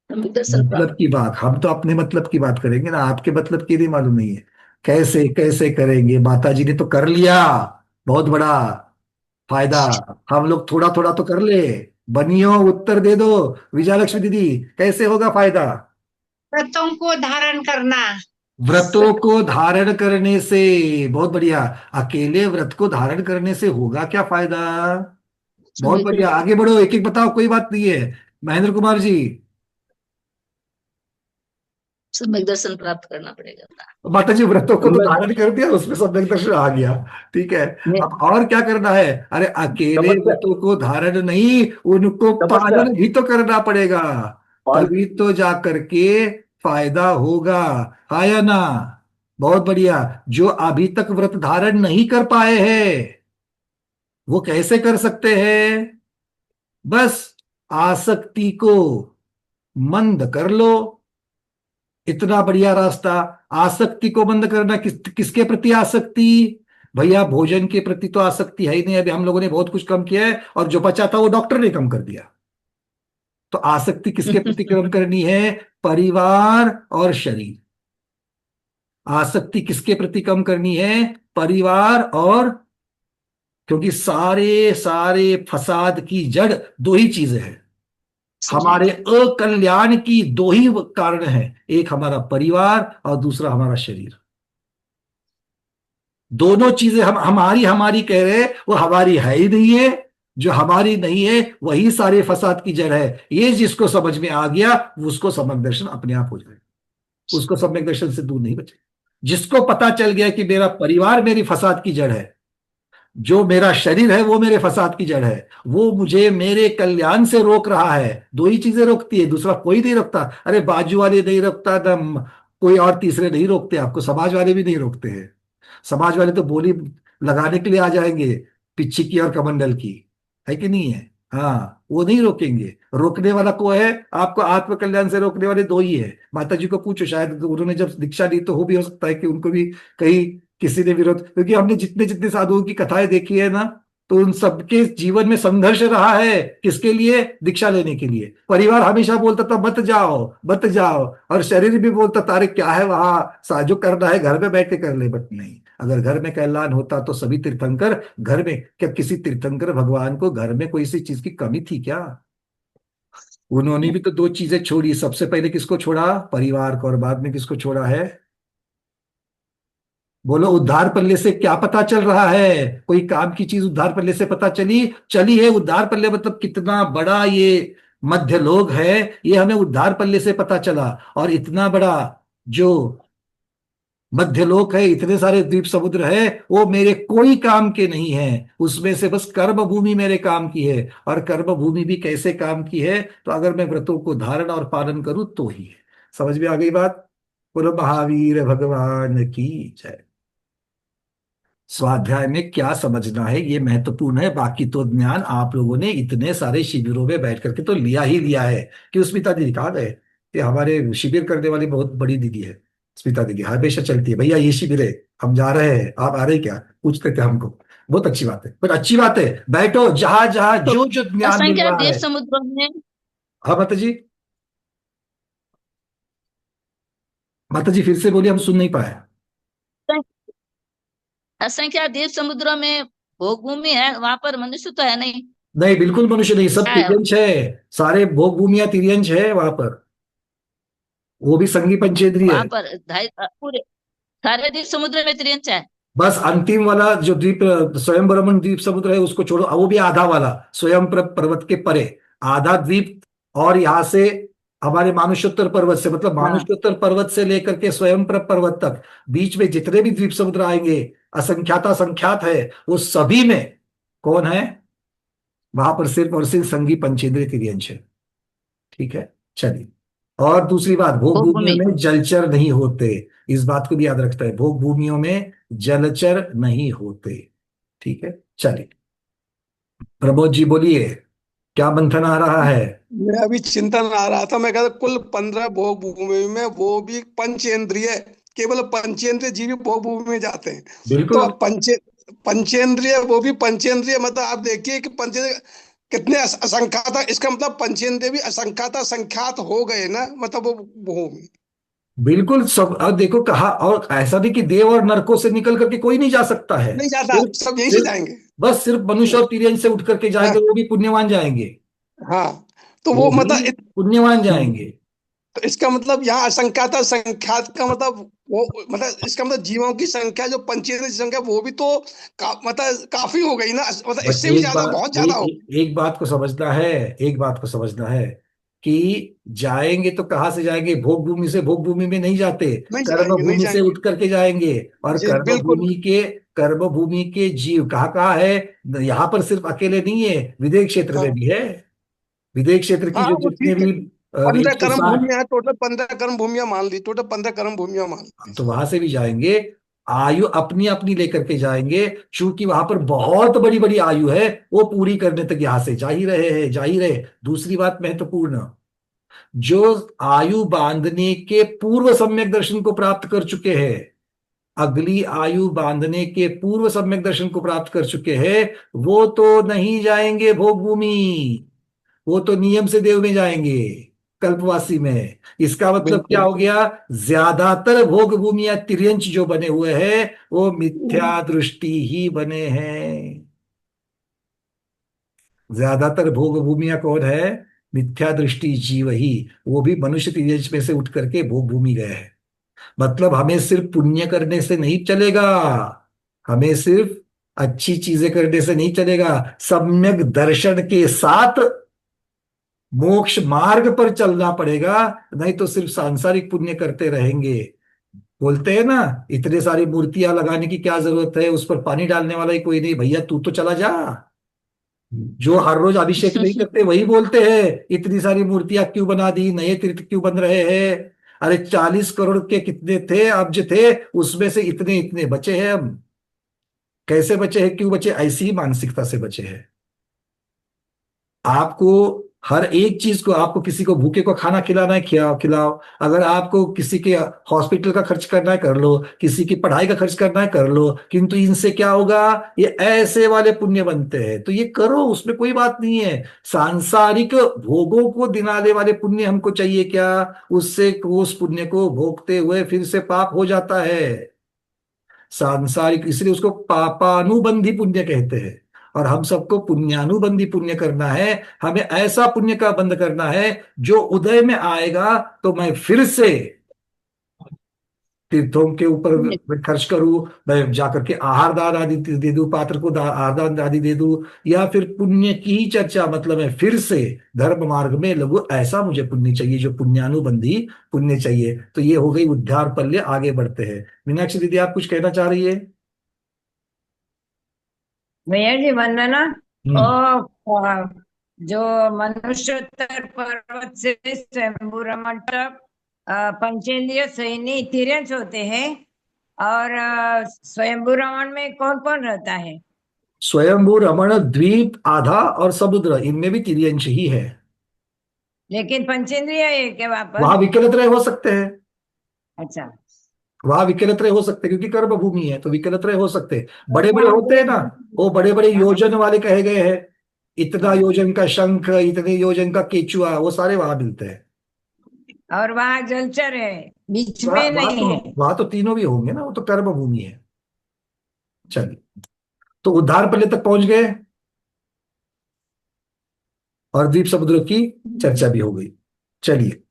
मतलब की बात, हम तो अपने मतलब की बात करेंगे ना, आपके मतलब की नहीं मालूम नहीं है। कैसे कैसे करेंगे, माता जी ने तो कर लिया बहुत बड़ा फायदा, हम लोग थोड़ा थोड़ा तो कर ले। बनियो उत्तर दे दो विजयलक्ष्मी दीदी, कैसे होगा फायदा।
व्रतों को धारण करना,
व्रतों को धारण करने से, बहुत बढ़िया। अकेले व्रत को धारण करने से होगा क्या फायदा, बहुत बढ़िया, आगे बढ़ो, एक एक बताओ, कोई बात नहीं है। महेंद्र कुमार जी,
सम्यक दर्शन प्राप्त करना पड़ेगा।
माता जी व्रतों को तो धारण कर दिया, उसमें सम्यक दर्शन आ गया, ठीक है। अब और क्या करना है, अरे अकेले व्रतों को धारण नहीं, उनको पालन भी तो करना पड़ेगा, तभी तो जा करके फायदा होगा, हाँ या ना। बहुत बढ़िया। जो अभी तक व्रत धारण नहीं कर पाए हैं वो कैसे कर सकते हैं, बस आसक्ति को मंद कर लो, इतना बढ़िया रास्ता। आसक्ति को बंद करना, किसके प्रति आसक्ति, भैया भोजन के प्रति तो आसक्ति है ही नहीं, अभी हम लोगों ने बहुत कुछ कम किया है, और जो बचा था वो डॉक्टर ने कम कर दिया। तो आसक्ति किसके प्रति कम करनी है? परिवार और शरीर। आसक्ति किसके प्रति कम करनी है? परिवार और, क्योंकि सारे सारे फसाद की जड़ दो ही चीजें हैं, हमारे अकल्याण की दो ही कारण हैं, एक हमारा परिवार और दूसरा हमारा शरीर। दोनों चीजें हम हमारी हमारी कह रहे हैं, वो हमारी है ही नहीं है। जो हमारी नहीं है वही सारे फसाद की जड़ है। ये जिसको समझ में आ गया उसको सम्यक दर्शन अपने आप हो जाएगा, उसको सम्यक दर्शन से दूर नहीं बचेगा। जिसको पता चल गया कि मेरा परिवार मेरी फसाद की जड़ है, जो मेरा शरीर है वो मेरे फसाद की जड़ है, वो मुझे मेरे कल्याण से रोक रहा है। दो ही चीजें रोकती है, दूसरा कोई नहीं रोकता। अरे बाजू वाले नहीं रोकता, न कोई और तीसरे नहीं रोकते आपको, समाज वाले भी नहीं रोकते हैं। समाज वाले तो बोली लगाने के लिए आ जाएंगे, पिच्ची की और कमंडल की, है कि नहीं है? हाँ, वो नहीं रोकेंगे। रोकने वाला को है, आपको आत्म कल्याण से रोकने वाले दो ही है। माता जी को पूछो, शायद उन्होंने जब दीक्षा ली तो हो भी हो सकता है कि उनको भी कहीं किसी ने विरोध, क्योंकि हमने जितने जितने साधुओं की कथाएं देखी है ना, तो उन सबके जीवन में संघर्ष रहा है। किसके लिए? दीक्षा लेने के लिए। परिवार हमेशा बोलता था मत जाओ मत जाओ, और शरीर भी बोलता था अरे क्या है वहां, जो करना है घर में बैठ के कर ले। बट नहीं, अगर घर में कल्याण होता तो सभी तीर्थंकर घर में, क्या किसी तीर्थंकर भगवान को घर में कोई सी चीज की कमी थी क्या? उन्होंने भी तो दो चीजें छोड़ी। सबसे पहले किसको छोड़ा? परिवार को। और बाद में किसको छोड़ा है? बोलो, उद्धार पल्ले से क्या पता चल रहा है? कोई काम की चीज उद्धार पल्ले से पता चली? चली है। उद्धार पल्ले मतलब कितना बड़ा ये मध्य लोक है, ये हमें उद्धार पल्ले से पता चला। और इतना बड़ा जो मध्य लोक है, इतने सारे द्वीप समुद्र है, वो मेरे कोई काम के नहीं है। उसमें से बस कर्म भूमि मेरे काम की है। और कर्म भूमि भी कैसे काम की है? तो अगर मैं व्रतों को धारण और पालन करूं तो ही है। समझ में आ गई बात? बोलो महावीर भगवान की जय। स्वाध्याय में क्या समझना है ये महत्वपूर्ण है। बाकी तो ज्ञान आप लोगों ने इतने सारे शिविरों में बैठ करके तो लिया ही लिया है। कि स्मिता दीदी कहाँ गए? कि हमारे शिविर करने वाली बहुत बड़ी दीदी है स्मिता दीदी, हमेशा चलती है, भैया ये शिविर है, हम जा रहे हैं, आप आ रहे हैं क्या? पूछते थे हमको। बहुत अच्छी बात है, पर अच्छी बात है, बैठो, जहां जहां
तो
जो जो ज्ञान मिल
असंख्य
रहा
देव
है।
समुद्रों में
हाँ माता जी फिर से बोलिए, हम सुन नहीं पाए।
असंख्य देव समुद्रों में भोग भूमि है, वहां पर मनुष्य तो है नहीं।
नहीं, बिल्कुल मनुष्य नहीं, सब
क्या है?
तिर्यंश है। सारे भोग भूमिया तिर्यंश है वहां पर, वो भी संगी पंचेंद्रिय
वहां
है।
पर पूरे सारे देव समुद्र में त्रियंश है।
बस अंतिम वाला जो द्वीप स्वयं ब्रह्मण द्वीप समुद्र है उसको छोड़ो, वो भी आधा वाला स्वयं पर्वत के परे आधा द्वीप। और यहाँ से हमारे मानुषोत्तर पर्वत से, मतलब
हाँ,
मानुषोत्तर पर्वत से लेकर के स्वयं पर्वत तक बीच में जितने भी द्वीप समुद्र आएंगे, असंख्याता संख्यात है, वो सभी में कौन है? वहां पर सिर्फ और सिर्फ संगी पंचेंद्रिय तिर्यंश है। ठीक है, चलिए। और दूसरी बात, भोग
भोग
भूमियों
भूमि।
में जलचर नहीं होते। इस बात को भी याद रखता है, भोग भूमियों में जलचर नहीं होते। ठीक है, चलिए। प्रमोद जी बोलिए, क्या मंथन आ रहा है?
मैं अभी चिंतन आ रहा था, मैं कहता कुल 15 भोग भूमि में वो भी पंचेंद्रिय, केवल पंचेंद्रिय जीव भोग भूमि में जाते हैं। तो
बिल्कुल।
अब पंचेंद्रिय, वो भी पंचेंद्रिय, मतलब आप देखिए कि पंचेंद्रिय कितने असंख्याता, इसका मतलब पंचेंद्रिय भी असंख्याता संख्यात हो गए ना, मतलब वो भूमि।
बिल्कुल सब। अब देखो कहा, और ऐसा नहीं कि देव और नरकों से निकल करके कोई नहीं जा सकता है।
नहीं जाता,
सिर्फ
सब यहीं से
सिर्फ
जाएंगे।
बस सिर्फ मनुष्य और तिर्यंश से उठ करके
हाँ,
जाएंगे, वो भी पुण्यवान जाएंगे।
हाँ। तो
वो
वो
भी
मतलब
पुण्यवान जाएंगे।
तो इसका मतलब यहाँ असंख्याता संख्यात का मतलब वो, मतलब इसका मतलब जीवों की संख्या जो पंचेंद्रिय संख्या वो भी तो मतलब काफी हो गई ना, मतलब
बट
इससे भी ज्यादा, बहुत ज्यादा हो।
एक बात को समझना है, एक बात को समझना है कि जाएंगे तो कहाँ से जाएंगे? भोग भूमि से भोग भूमि में नहीं जाते,
नहीं
कर्म
जाएंगे, नहीं
भूमि से
जाएंगे।
उठ करके जाएंगे। और
जी बिल्कुल।
कर्म भूमि के जीव कहाँ कहाँ है? यहाँ पर सिर्फ अकेले नहीं है, विदेह क्षेत्र में
हाँ,
भी है। विदेह क्षेत्र की
हाँ,
जो
वो
जितने
ठीक है।
भी
15 कर्म
160,
भूमिया है, टोटल 15 कर्म भूमिया मान ली, टोटल 15 कर्म भूमिया मान ली।
तो वहां से भी जाएंगे। आयु अपनी अपनी लेकर के जाएंगे, चूंकि वहां पर बहुत बड़ी बड़ी आयु है, वो पूरी करने तक यहां से जा ही रहे हैं, जा ही रहे। दूसरी बात महत्वपूर्ण, जो आयु बांधने के पूर्व सम्यक दर्शन को प्राप्त कर चुके हैं, अगली आयु बांधने के पूर्व सम्यक दर्शन को प्राप्त कर चुके हैं, वो तो नहीं जाएंगे भोग भूमि, वो तो नियम से देव में जाएंगे, कल्पवासी में। इसका मतलब क्या हो गया? ज्यादातर भोग भूमि या तिर्यंच जो बने हुए हैं वो मिथ्या दृष्टि ही बने हैं। ज्यादातर भोग भूमिया कौन है? मिथ्या दृष्टि जीव ही, वो भी मनुष्य तिर्यंच में से उठ करके भोग भूमि गए हैं। मतलब हमें सिर्फ पुण्य करने से नहीं चलेगा, हमें सिर्फ अच्छी चीजें करने से नहीं चलेगा, सम्यक दर्शन के साथ मोक्ष मार्ग पर चलना पड़ेगा। नहीं तो सिर्फ सांसारिक पुण्य करते रहेंगे। बोलते हैं ना, इतने सारी मूर्तियां लगाने की क्या जरूरत है, उस पर पानी डालने वाला ही कोई नहीं, भैया तू तो चला जा। जो हर रोज अभिषेक नहीं करते वही बोलते हैं इतनी सारी मूर्तियां क्यों बना दी, नए तीर्थ क्यों बन रहे हैं। अरे 40 करोड़ के कितने थे, अब्ज थे, उसमें से इतने इतने बचे हैं। हम कैसे बचे हैं, क्यों बचे? ऐसी ही मानसिकता से बचे हैं। आपको हर एक चीज को, आपको किसी को भूखे को खाना खिलाना है, खिलाओ खिलाओ। अगर आपको किसी के हॉस्पिटल का खर्च करना है कर लो, किसी की पढ़ाई का खर्च करना है कर लो, किंतु इनसे क्या होगा? ये ऐसे वाले पुण्य बनते हैं, तो ये करो, उसमें कोई बात नहीं है। सांसारिक भोगों को दिलाने वाले पुण्य हमको चाहिए क्या? उससे उस पुण्य को भोगते हुए फिर से पाप हो जाता है। सांसारिक, इसलिए उसको पापानुबंधी पुण्य कहते हैं। और हम सबको पुण्यानुबंधी पुण्य करना है। हमें ऐसा पुण्य का बंध करना है जो उदय में आएगा तो मैं फिर से तीर्थों के ऊपर मैं खर्च करूं, मैं जाकर के आहार दान आदि दे दूं, पात्र को आहार दान आदि दे दूं, या फिर पुण्य की ही चर्चा, मतलब मैं फिर से धर्म मार्ग में लगू। ऐसा मुझे पुण्य चाहिए जो पुण्यानुबंधी पुण्य चाहिए। तो ये हो गई उद्धार पल्य। आगे बढ़ते हैं। मीनाक्षी दीदी, आप कुछ कहना चाह रही है?
भैया जी वंदना।
हम्म।
जो मनुष्योत्तर पर्वत से स्वयंभू रमण तक पंचेंद्रिय सैनी तिर्यंच होते हैं। और स्वयंभू रमण में कौन कौन रहता है?
स्वयंभू रमण द्वीप आधा और समुद्र, इनमें भी तिर्यंश ही है।
लेकिन पंचेंद्रिय है क्या वहां पर?
वहां विकलत्रय हो सकते हैं।
अच्छा,
वहां विकलत्रय हो सकते हैं क्योंकि कर्म भूमि है, तो विकलत्रय हो सकते हैं। बड़े बड़े होते हैं ना, वो बड़े बड़े योजन वाले कहे गए हैं। इतना योजन का शंख, इतने योजन का केचुआ, वो सारे वहां मिलते हैं।
और वहां जलचर है, बीच
वहां
में
वहां
नहीं
तो
है?
वहां तो तीनों भी होंगे ना, वो तो कर्म भूमि है। चलिए, तो उद्धार पल्ले तक पहुंच गए और द्वीप समुद्र की चर्चा भी हो गई। चलिए,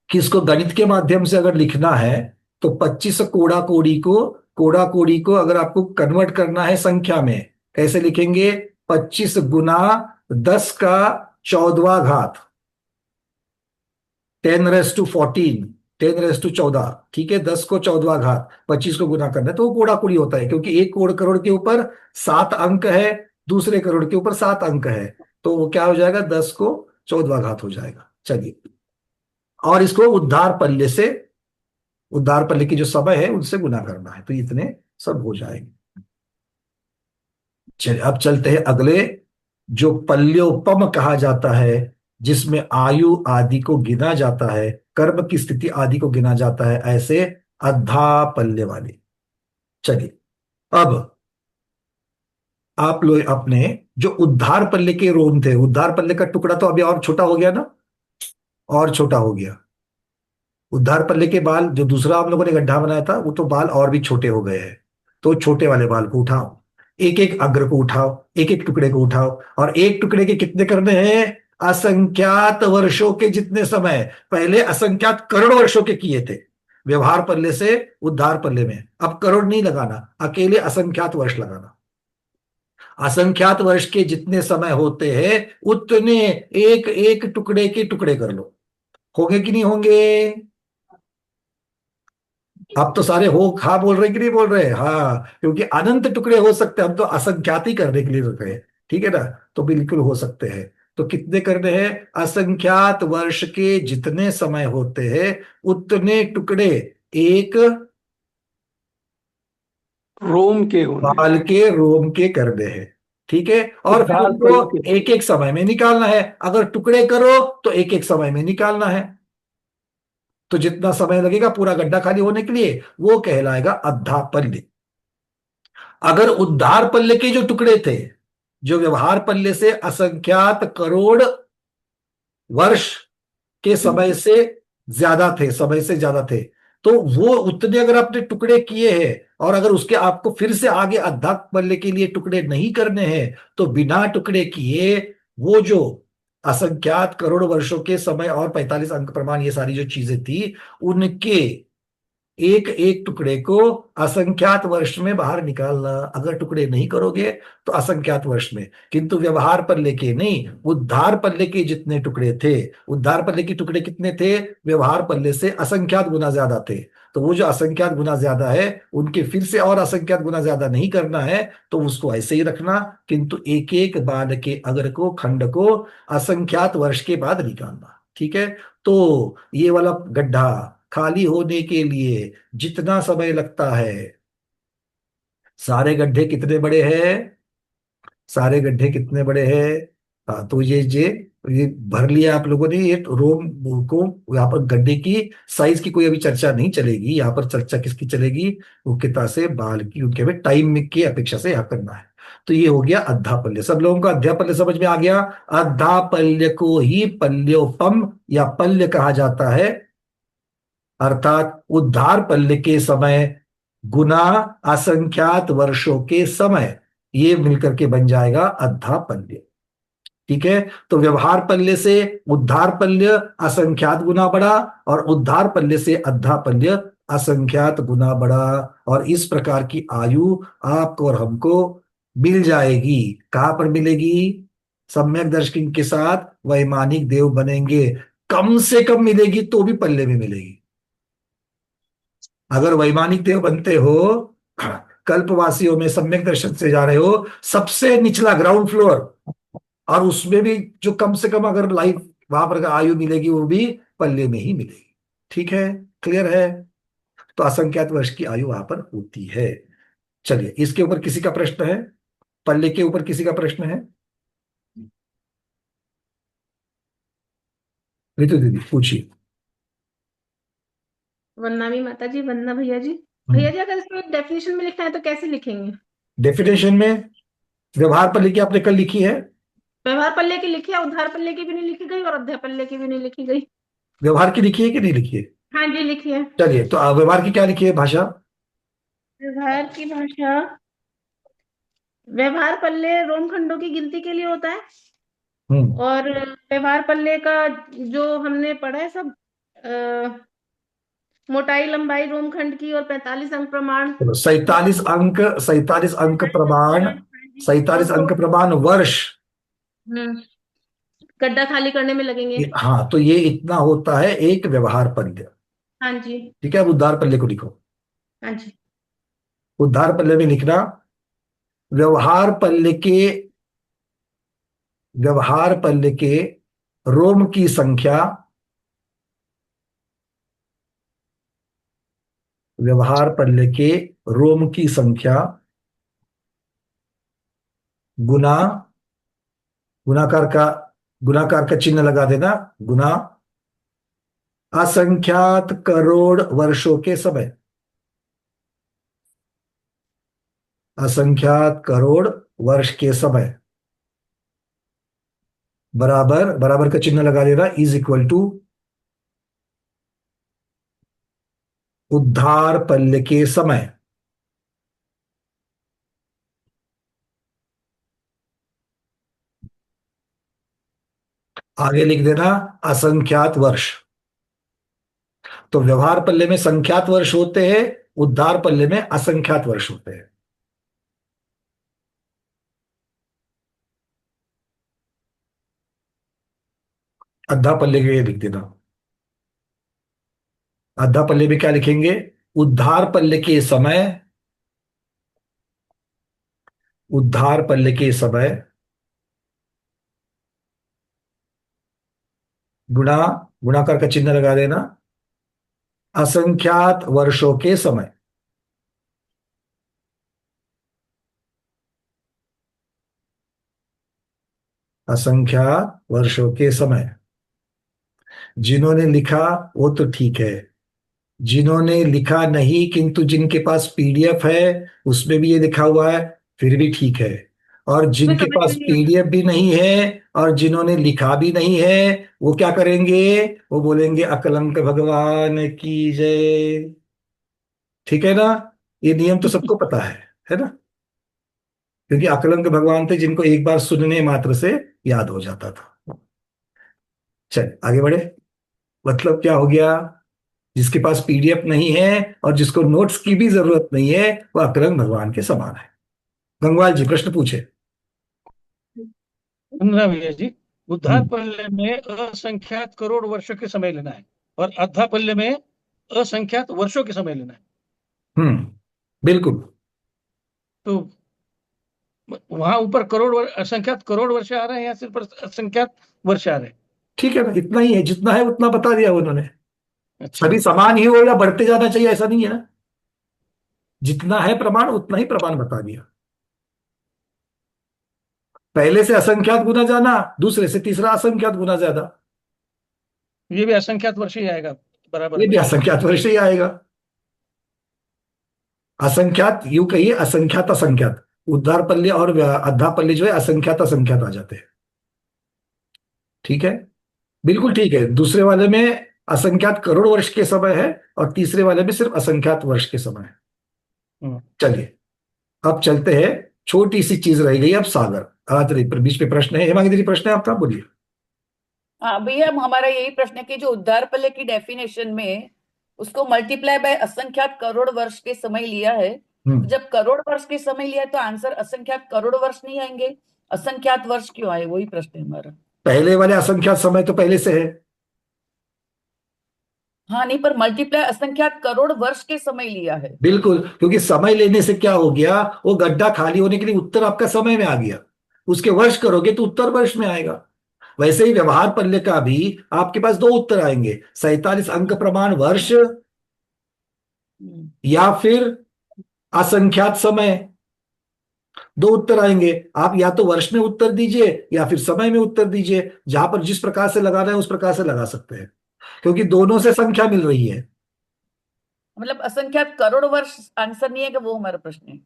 किसको गणित के माध्यम से अगर लिखना है तो 25 कोड़ा कोड़ी को अगर आपको कन्वर्ट करना है संख्या में, कैसे लिखेंगे? 25 गुना 10 का 14वां घात, 10⁻14, 10⁻14। ठीक है, 10 को 14वां घात, 25 को गुना करना है, तो वो कोड़ा कोड़ी होता है। क्योंकि एक करोड़ के ऊपर 7 अंक है, दूसरे करोड़ के ऊपर 7 अंक है, तो वो क्या हो जाएगा? 10 को 14वां घात हो जाएगा। चलिए, और इसको उद्धार पल्ले की जो समय है उनसे गुना करना है, तो इतने सब हो जाएंगे। चलिए, अब चलते हैं अगले, जो पल्योपम कहा जाता है, जिसमें आयु आदि को गिना जाता है, कर्म की स्थिति आदि को गिना जाता है, ऐसे अद्धा पल्य वाले। चलिए, अब आप लोग अपने जो उद्धार पल्ले के रोम थे, उद्धार पल्ले का टुकड़ा तो अभी और छोटा हो गया ना, और छोटा हो गया। उद्धार पल्ले के बाल जो दूसरा हम लोगों ने गड्ढा बनाया था, वो तो बाल और भी छोटे हो गए हैं। तो छोटे वाले बाल को उठाओ, एक एक अग्र को उठाओ, एक एक टुकड़े को उठाओ, और एक टुकड़े के कितने करने हैं? असंख्यात वर्षों के जितने समय पहले असंख्यात करोड़ वर्षों के किए थे व्यवहार पल्ले से उद्धार पल्ले में। अब करोड़ नहीं लगाना, अकेले असंख्यात वर्ष लगाना। असंख्यात वर्ष के जितने समय होते हैं उतने एक एक टुकड़े के टुकड़े कर लो। होंगे कि नहीं होंगे? अब तो सारे हो खा बोल रहे कि नहीं बोल रहे? हाँ, क्योंकि अनंत टुकड़े हो सकते हैं, हम तो असंख्यात ही करने के लिए रुक रहे हैं। ठीक है ना, तो बिल्कुल हो सकते हैं। तो कितने करने हैं? असंख्यात वर्ष के जितने समय होते हैं उतने टुकड़े एक
रोम के होने
बाल के रोम के करने हैं। ठीक है, और फिर
उद्धार
उनको
पल्ले के।
एक एक समय में निकालना है। अगर टुकड़े करो तो एक एक समय में निकालना है। तो जितना समय लगेगा पूरा गड्ढा खाली होने के लिए वो कहलाएगा अद्धा पल्ले। अगर उद्धार पल्ले के जो टुकड़े थे, जो व्यवहार पल्ले से असंख्यात करोड़ वर्ष के समय से ज्यादा थे, तो वो उतने अगर आपने टुकड़े किए हैं और अगर उसके आपको फिर से आगे अद्धा पल्ले के लिए टुकड़े नहीं करने हैं, तो बिना टुकड़े किए वो जो असंख्यात करोड़ वर्षों के समय और 45 अंक प्रमाण ये सारी जो चीजें थी, उनके एक एक टुकड़े को असंख्यात वर्ष में बाहर निकालना। अगर टुकड़े नहीं करोगे तो असंख्यात वर्ष में, किंतु व्यवहार पल्ले के नहीं, उद्धार पल्ले के जितने टुकड़े थे, उद्धार पल्ले के टुकड़े कितने थे, व्यवहार पल्ले से असंख्यात गुना ज्यादा थे। तो वो जो असंख्यात गुना ज्यादा है उनके फिर से और असंख्यात गुना ज्यादा नहीं करना है, तो उसको ऐसे ही रखना, किंतु एक एक बाद के अगर को खंड को असंख्यात वर्ष के बाद निकालना। ठीक है। तो ये वाला गड्ढा खाली होने के लिए जितना समय लगता है, सारे गड्ढे कितने बड़े हैं, सारे गड्ढे कितने बड़े हैं। हाँ, तो ये भर लिया आप लोगों ने। ये रोम को यहाँ पर गड्ढे की साइज की कोई अभी चर्चा नहीं चलेगी, यहाँ पर चर्चा किसकी चलेगी, मुख्यतः से बाल की, उनके हमें टाइम की अपेक्षा से यहाँ करना है। तो ये हो गया अद्धा पल्य। सब लोगों को अध्या पल्य समझ में आ गया। अद्धा पल्य को ही पल्योपम या पल्य कहा जाता है, अर्थात उद्धार पल्ले के समय गुना असंख्यात वर्षों के समय, ये मिलकर के बन जाएगा अद्धा पल्य। ठीक है। तो व्यवहार पल्ले से उद्धार पल्य असंख्यात गुना बढ़ा और उद्धार पल्ले से अद्धा पल्य असंख्यात गुना बढ़ा, और इस प्रकार की आयु आपको और हमको मिल जाएगी। कहां पर मिलेगी, सम्यक दर्शक के साथ वैमानिक देव बनेंगे। कम से कम मिलेगी तो भी पल्ले में मिलेगी। अगर वैमानिक देव बनते हो, कल्पवासियों में सम्यक दर्शन से जा रहे हो, सबसे निचला ग्राउंड फ्लोर, और उसमें भी जो कम से कम अगर लाइफ वहां पर आयु मिलेगी वो भी पल्ले में ही मिलेगी। ठीक है, क्लियर है। तो असंख्यात वर्ष की आयु वहां पर होती है। चलिए, इसके ऊपर किसी का प्रश्न है, पल्ले के ऊपर किसी का प्रश्न है? रितु दीदी पूछिए।
वंदना माता जी, वंदना भैया जी। भैया जी, अगर इसमें डेफिनेशन में लिखना है तो कैसे लिखेंगे?
डेफिनेशन में व्यवहार पल्ले की आपने कल लिखी है,
व्यवहार पल्ले की लिखी है, उद्धार पल्ले की भी नहीं लिखी गई और अध्याय पल्ले की भी नहीं लिखी गई।
व्यवहार की लिखी है कि नहीं लिखी है?
हाँ जी, लिखी है।
चलिए, तो व्यवहार की क्या लिखी है भाषा?
व्यवहार की भाषा, व्यवहार पल्ले रोम खंडों की गिनती के लिए होता है, और व्यवहार पल्ले का जो हमने पढ़ा है सब, मोटाई लंबाई रोम खंड की और 45 अंक प्रमाण,
47 अंक, 47 अंक प्रमाण, 47 अंक प्रमाण वर्ष
गड्ढा खाली करने में लगेंगे।
हाँ, तो ये इतना होता है एक व्यवहार पल्य।
हाँ जी।
ठीक है, अब उद्धार पल्ले को लिखो।
हाँ जी।
उद्धार पल्ले में लिखना, व्यवहार पल्ले के, व्यवहार पल्ले के रोम की संख्या, व्यवहार पल्ले के रोम की संख्या गुना, गुणाकार का चिन्ह लगा देना, गुना असंख्यात करोड़ वर्षों के समय, असंख्यात करोड़ वर्ष के समय, बराबर, बराबर का चिन्ह लगा देना, इज इक्वल टू उद्धार पल्ले के समय, आगे लिख देना असंख्यात वर्ष। तो व्यवहार पल्ले में संख्यात वर्ष होते हैं, उद्धार पल्ले में असंख्यात वर्ष होते हैं। अद्धा पल्ले के लिए लिख देना। अद्धा पल्ले में क्या लिखेंगे, उद्धार पल्ले के समय, उद्धार पल्ले के समय गुणा, गुणाकार का चिन्ह लगा देना, असंख्यात वर्षों के समय, असंख्यात वर्षों के समय। जिन्होंने लिखा वो तो ठीक है, जिन्होंने लिखा नहीं किंतु जिनके पास पीडीएफ है उसमें भी ये लिखा हुआ है फिर भी ठीक है, और
मैं
जिनके
समझ
पास
में नहीं आता।
पीडीएफ भी नहीं है और जिन्होंने लिखा भी नहीं है वो क्या करेंगे, वो बोलेंगे अकलंक भगवान की जय। ठीक है ना, ये नियम तो सबको पता है ना, क्योंकि अकलंक भगवान थे जिनको एक बार सुनने मात्र से याद हो जाता था। चल आगे बढ़े। मतलब क्या हो गया, जिसके पास पीडीएफ नहीं है और जिसको नोट्स की भी जरूरत नहीं है वो अकलंक भगवान के समान है। गंगवाल जी प्रश्न पूछे।
वंदना भैया जी, उद्धार
हम्म।
पल्ले में असंख्यात करोड़ वर्षों के समय लेना है और अद्धा पल्ले में असंख्यात वर्षों के समय लेना है।
बिल्कुल।
तो वहां ऊपर असंख्यात करोड़ वर्ष आ रहे हैं या सिर्फ असंख्यात वर्ष आ रहे हैं?
ठीक है ना, इतना ही है, जितना है उतना बता दिया उन्होंने।
अच्छा।
सभी समान ही हो या बढ़ते जाना चाहिए ऐसा नहीं है ना, जितना है प्रमाण उतना ही प्रमाण बता दिया। पहले से असंख्यात गुना जाना, दूसरे से तीसरा असंख्यात गुना ज्यादा,
ये भी असंख्यात वर्ष ही आएगा बराबर
ये
में।
भी असंख्यात वर्ष ही आएगा। असंख्यात यूं कहिए, असंख्यात असंख्यात, उद्धार पल्ले और अद्धा पल्ले जो है असंख्यात असंख्यात आ जाते हैं। ठीक है, बिल्कुल ठीक है। दूसरे वाले में असंख्यात करोड़ वर्ष के समय है और तीसरे वाले में सिर्फ असंख्यात वर्ष के समय है। चलिए अब चलते हैं, छोटी सी चीज रह गई अब, सागर। आज बीच में प्रश्न है, हेमांगी दीदी प्रश्न है आपका, बोलिए।
हाँ भैया, हमारा यही प्रश्न है कि जो उद्धार पल्ले की डेफिनेशन में उसको मल्टीप्लाई बाय असंख्यात करोड़ वर्ष के समय लिया है, तो जब करोड़ वर्ष के समय लिया है तो आंसर असंख्यात करोड़ वर्ष नहीं आएंगे, असंख्यात वर्ष क्यों आए, वही प्रश्न है हमारा।
पहले वाले असंख्यात समय तो पहले से है।
हाँ नहीं, पर मल्टीप्लाई असंख्यात करोड़ वर्ष के समय लिया है।
बिल्कुल, क्योंकि समय लेने से क्या हो गया, वो गड्ढा खाली होने के लिए उत्तर आपका समय में आ गया, उसके वर्ष करोगे तो उत्तर वर्ष में आएगा। वैसे ही व्यवहार पल्ले का भी आपके पास दो उत्तर आएंगे, 47 अंक प्रमाण वर्ष या फिर असंख्यात समय, दो उत्तर आएंगे। आप या तो वर्ष में उत्तर दीजिए या फिर समय में उत्तर दीजिए, जहां पर जिस प्रकार से लगाना है उस प्रकार से लगा सकते हैं, क्योंकि दोनों से संख्या मिल रही है।
मतलब असंख्यात करोड़ वर्ष आंसर नहीं है कि, वो हमारा प्रश्न है।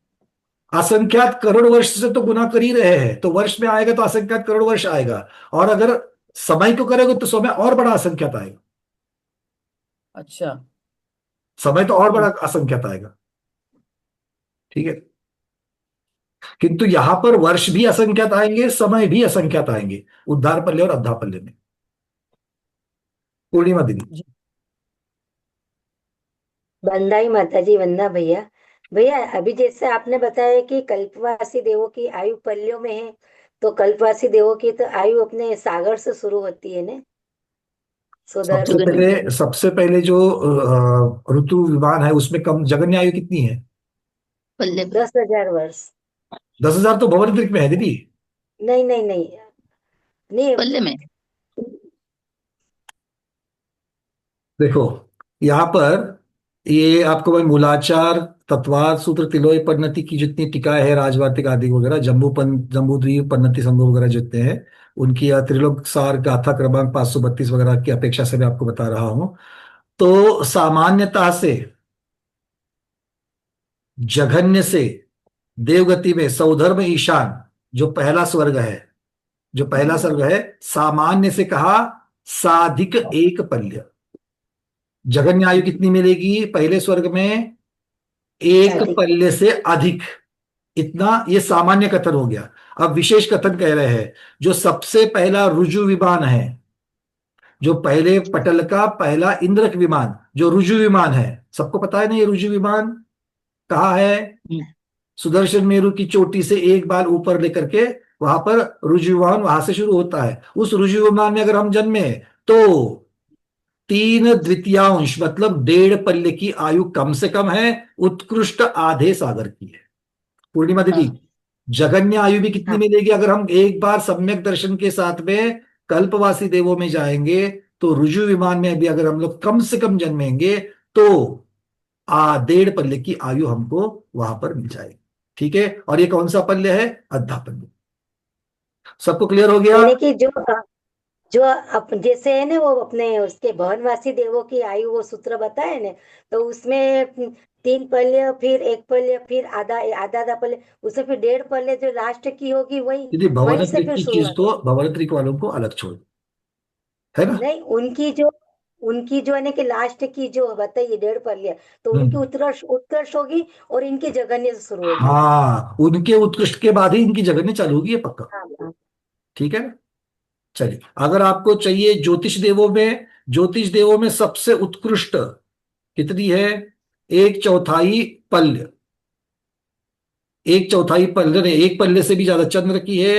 असंख्यात करोड़ वर्ष से तो गुना कर ही रहे हैं, तो वर्ष में आएगा तो असंख्यात करोड़ वर्ष आएगा, और अगर समय को करेगा तो समय और बड़ा असंख्यात आएगा।
अच्छा,
समय तो और बड़ा असंख्यात आएगा। ठीक है, किंतु यहां पर वर्ष भी असंख्यात आएंगे, समय भी असंख्यात आएंगे, उद्धार पल्ले और अद्धा पल्ले में। पूर्णिमा दीदी।
बंदाई माता जी, वंदना भैया। भैया अभी जैसे आपने बताया कि कल्पवासी देवों की आयु पल्यों में है, तो कल्पवासी देवों की तो आयु अपने सागर से शुरू होती है ना,
सबसे पहले जो ऋतु विमान है उसमें कम जगन्य आयु कितनी है?
10,000 वर्ष।
10,000 तो भवन अंतरिक्ष में है दीदी।
नहीं नहीं नहीं नहीं,
पल्ले में
देखो यहाँ पर ये आपको मैं मूलाचार, तत्वार सूत्र, तिलोय पन्नति की जितनी टीकाएं है, राजवार्तिक आदि वगैरह, जम्बूद्वीप पन्नति संभव वगैरह जितने हैं उनकी, त्रिलोक सार गाथा क्रमांक 532 वगैरह की अपेक्षा से मैं आपको बता रहा हूं। तो सामान्यतः से जघन्य से देवगति में सौधर्म ईशान जो पहला स्वर्ग है, जो पहला स्वर्ग है, सामान्य से कहा साधिक एक पल्य। जगन्य आयु कितनी मिलेगी पहले स्वर्ग में? एक पल्ले से अधिक, इतना ये सामान्य कथन हो गया। अब विशेष कथन कह रहे हैं, जो सबसे पहला रुजु विमान है, जो पहले पटल का पहला इंद्रक विमान जो रुजु विमान है, सबको पता है ना ये रुजु विमान कहाँ है? सुदर्शन मेरु की चोटी से एक बाल ऊपर लेकर के वहां पर रुजु विमान, वहां से शुरू होता है। उस रुजु विमान में अगर हम जन्मे तो 3/2 मतलब 1.5 पल्ले की आयु कम से कम है, उत्कृष्ट आधे सागर की है। पूर्णिमा दीदी, जगन्य आयु भी कितनी मिलेगी अगर हम एक बार सम्यक दर्शन के साथ में कल्पवासी देवों में जाएंगे? तो रुजु विमान में भी अगर हम लोग कम से कम जन्मेंगे तो 1.5 पल्ले की आयु हमको वहां पर मिल जाएगी। ठीक है, और ये कौन सा पल्ले है? अद्धा पल्ले। सबको क्लियर हो गया?
यानी कि जो जो जैसे है ना वो अपने उसके भवनवासी देवों की आयु वो सूत्र बताए ना, तो उसमें 3 पल्य, फिर 1 पल्य, फिर आधा आधा आधा पल्य, उससे फिर 1.5 पल्य जो लास्ट की होगी वही
यदि
वहीं से
भवनत्रिक
फिर
की चीज
शुरुआत
को,
होगी।
भवनत्रिक वालों को अलग छोड़, है ना।
नहीं, उनकी जो है ना कि लास्ट की जो बताइए 1.5 पल्य, तो उनकी
हम्म।
उत्कर्ष उत्कर्ष होगी और इनकी जगन्य से शुरू होगी।
हाँ, उनके उत्कृष्ट के बाद ही इनकी जगन्य चालू होगी, ये पक्का।
हाँ हाँ।
ठीक है ना। चलिए, अगर आपको चाहिए ज्योतिष देवों में सबसे उत्कृष्ट कितनी है? 1/4 पल्य। 1/4 पल्य ने, 1 पल्य से भी ज्यादा चंद्र की है।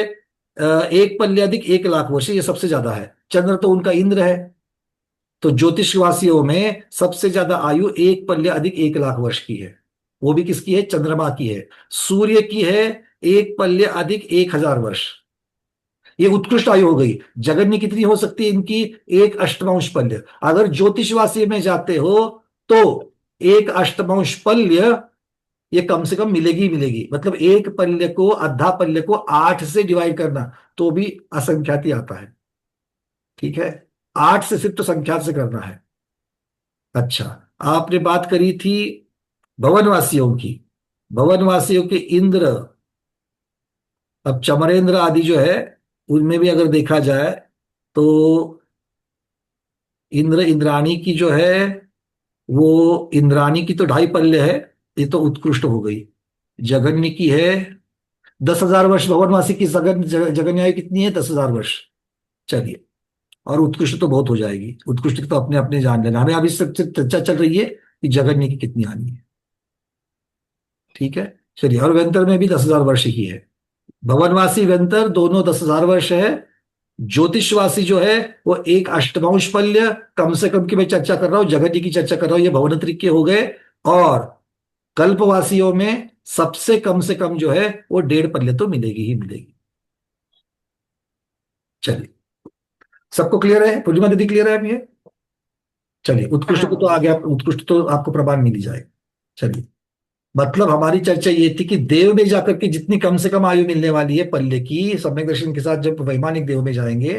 1 पल्य अधिक 1 लाख वर्ष, ये सबसे ज्यादा है। चंद्र तो उनका इंद्र है। तो ज्योतिषवासियों में सबसे ज्यादा आयु 1 पल्य अधिक 1 लाख वर्ष की है। वो भी किसकी है? चंद्रमा की है। सूर्य की है 1 पल्य अधिक 1,000 वर्ष। ये उत्कृष्ट आयु हो गई। जगन्य कितनी हो सकती है इनकी? 1/8 पल्य। अगर ज्योतिषवासी में जाते हो तो 1/8 पल्य ये कम से कम मिलेगी ही मिलेगी। मतलब 1 पल्य को, आधा पल्य को 8 से डिवाइड करना तो भी असंख्यात ही आता है। ठीक है, 8 से सिर्फ तो संख्यात से करना है। अच्छा, आपने बात करी थी भवनवासियों की। भवनवासियों के इंद्र, अब चमरेंद्र आदि जो है उनमें भी अगर देखा जाए तो इंद्राणी की जो है, वो इंद्राणी की तो 2.5 पल्य है, ये तो उत्कृष्ट हो गई। जगन्य की है 10,000 वर्ष। भवनवासी की जगन्य आयु कितनी है? 10,000 वर्ष। चलिए, और उत्कृष्ट तो बहुत हो जाएगी। उत्कृष्ट तो अपने अपने जान लेना, हमें अभी सिर्फ चर्चा चल रही है कि जगन्य की कितनी हानि है। ठीक है, चलिए। और वेंतर में भी 10,000 वर्ष ही है। भवनवासी वेंतर दोनों 10,000 वर्ष है। ज्योतिषवासी जो है वो 1/8 पल्य कम से कम की मैं चर्चा कर रहा हूं, जगन्य की चर्चा कर रहा हूं, ये भवनत्रिक के हो गए। और कल्पवासियों में सबसे कम से कम जो है वो 1.5 पल्य तो मिलेगी ही मिलेगी। चलिए, सबको क्लियर है? पूर्णिमा दीदी क्लियर है अब ये? चलिए, उत्कृष्ट को तो आ गया, उत्कृष्ट तो आपको प्रमाण मिल ही जाएगा। चलिए, मतलब हमारी चर्चा ये थी कि देव में जाकर के जितनी कम से कम आयु मिलने वाली है पल्ले की, सम्यक दर्शन के साथ जब वैमानिक देव में जाएंगे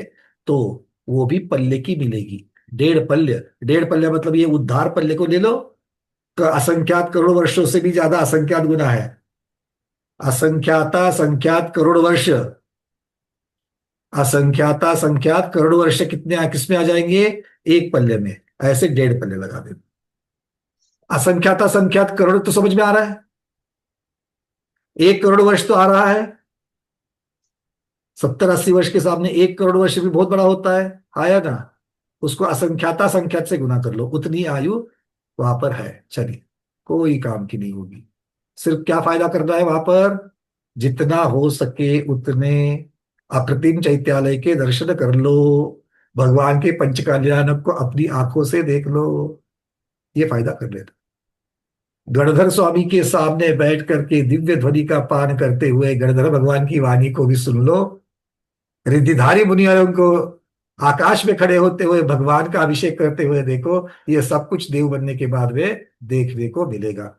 तो वो भी पल्ले की मिलेगी। 1.5 पल्य। 1.5 पल्य मतलब ये उद्धार पल्ले को ले लो, असंख्यात करोड़ वर्षों से भी ज्यादा असंख्यात गुना है। असंख्याता संख्यात करोड़ वर्ष, असंख्याता संख्यात करोड़ वर्ष कितने किसमें आ जाएंगे? 1 पल्ले में। ऐसे 1.5 पल्ले लगा दे। असंख्याता संख्यात करोड़ तो समझ में आ रहा है? 1 करोड़ वर्ष तो आ रहा है। 70-80 वर्ष के सामने 1 करोड़ वर्ष भी बहुत बड़ा होता है, आया ना। उसको असंख्याता संख्यात से गुना कर लो, उतनी आयु वहां पर है। चलिए, कोई काम की नहीं होगी। सिर्फ क्या फायदा करना है वहां पर? जितना हो सके उतने अप्रतिम चैत्यालय के दर्शन कर लो, भगवान के पंच कल्याणक को अपनी आंखों से देख लो, ये फायदा कर लेना। गणधर स्वामी के सामने बैठ करके दिव्य ध्वनि का पान करते हुए गणधर भगवान की वाणी को भी सुन लो। रिद्धिधारी मुनियों को आकाश में खड़े होते हुए भगवान का अभिषेक करते हुए देखो, ये सब कुछ देव बनने के बाद में देखने को मिलेगा।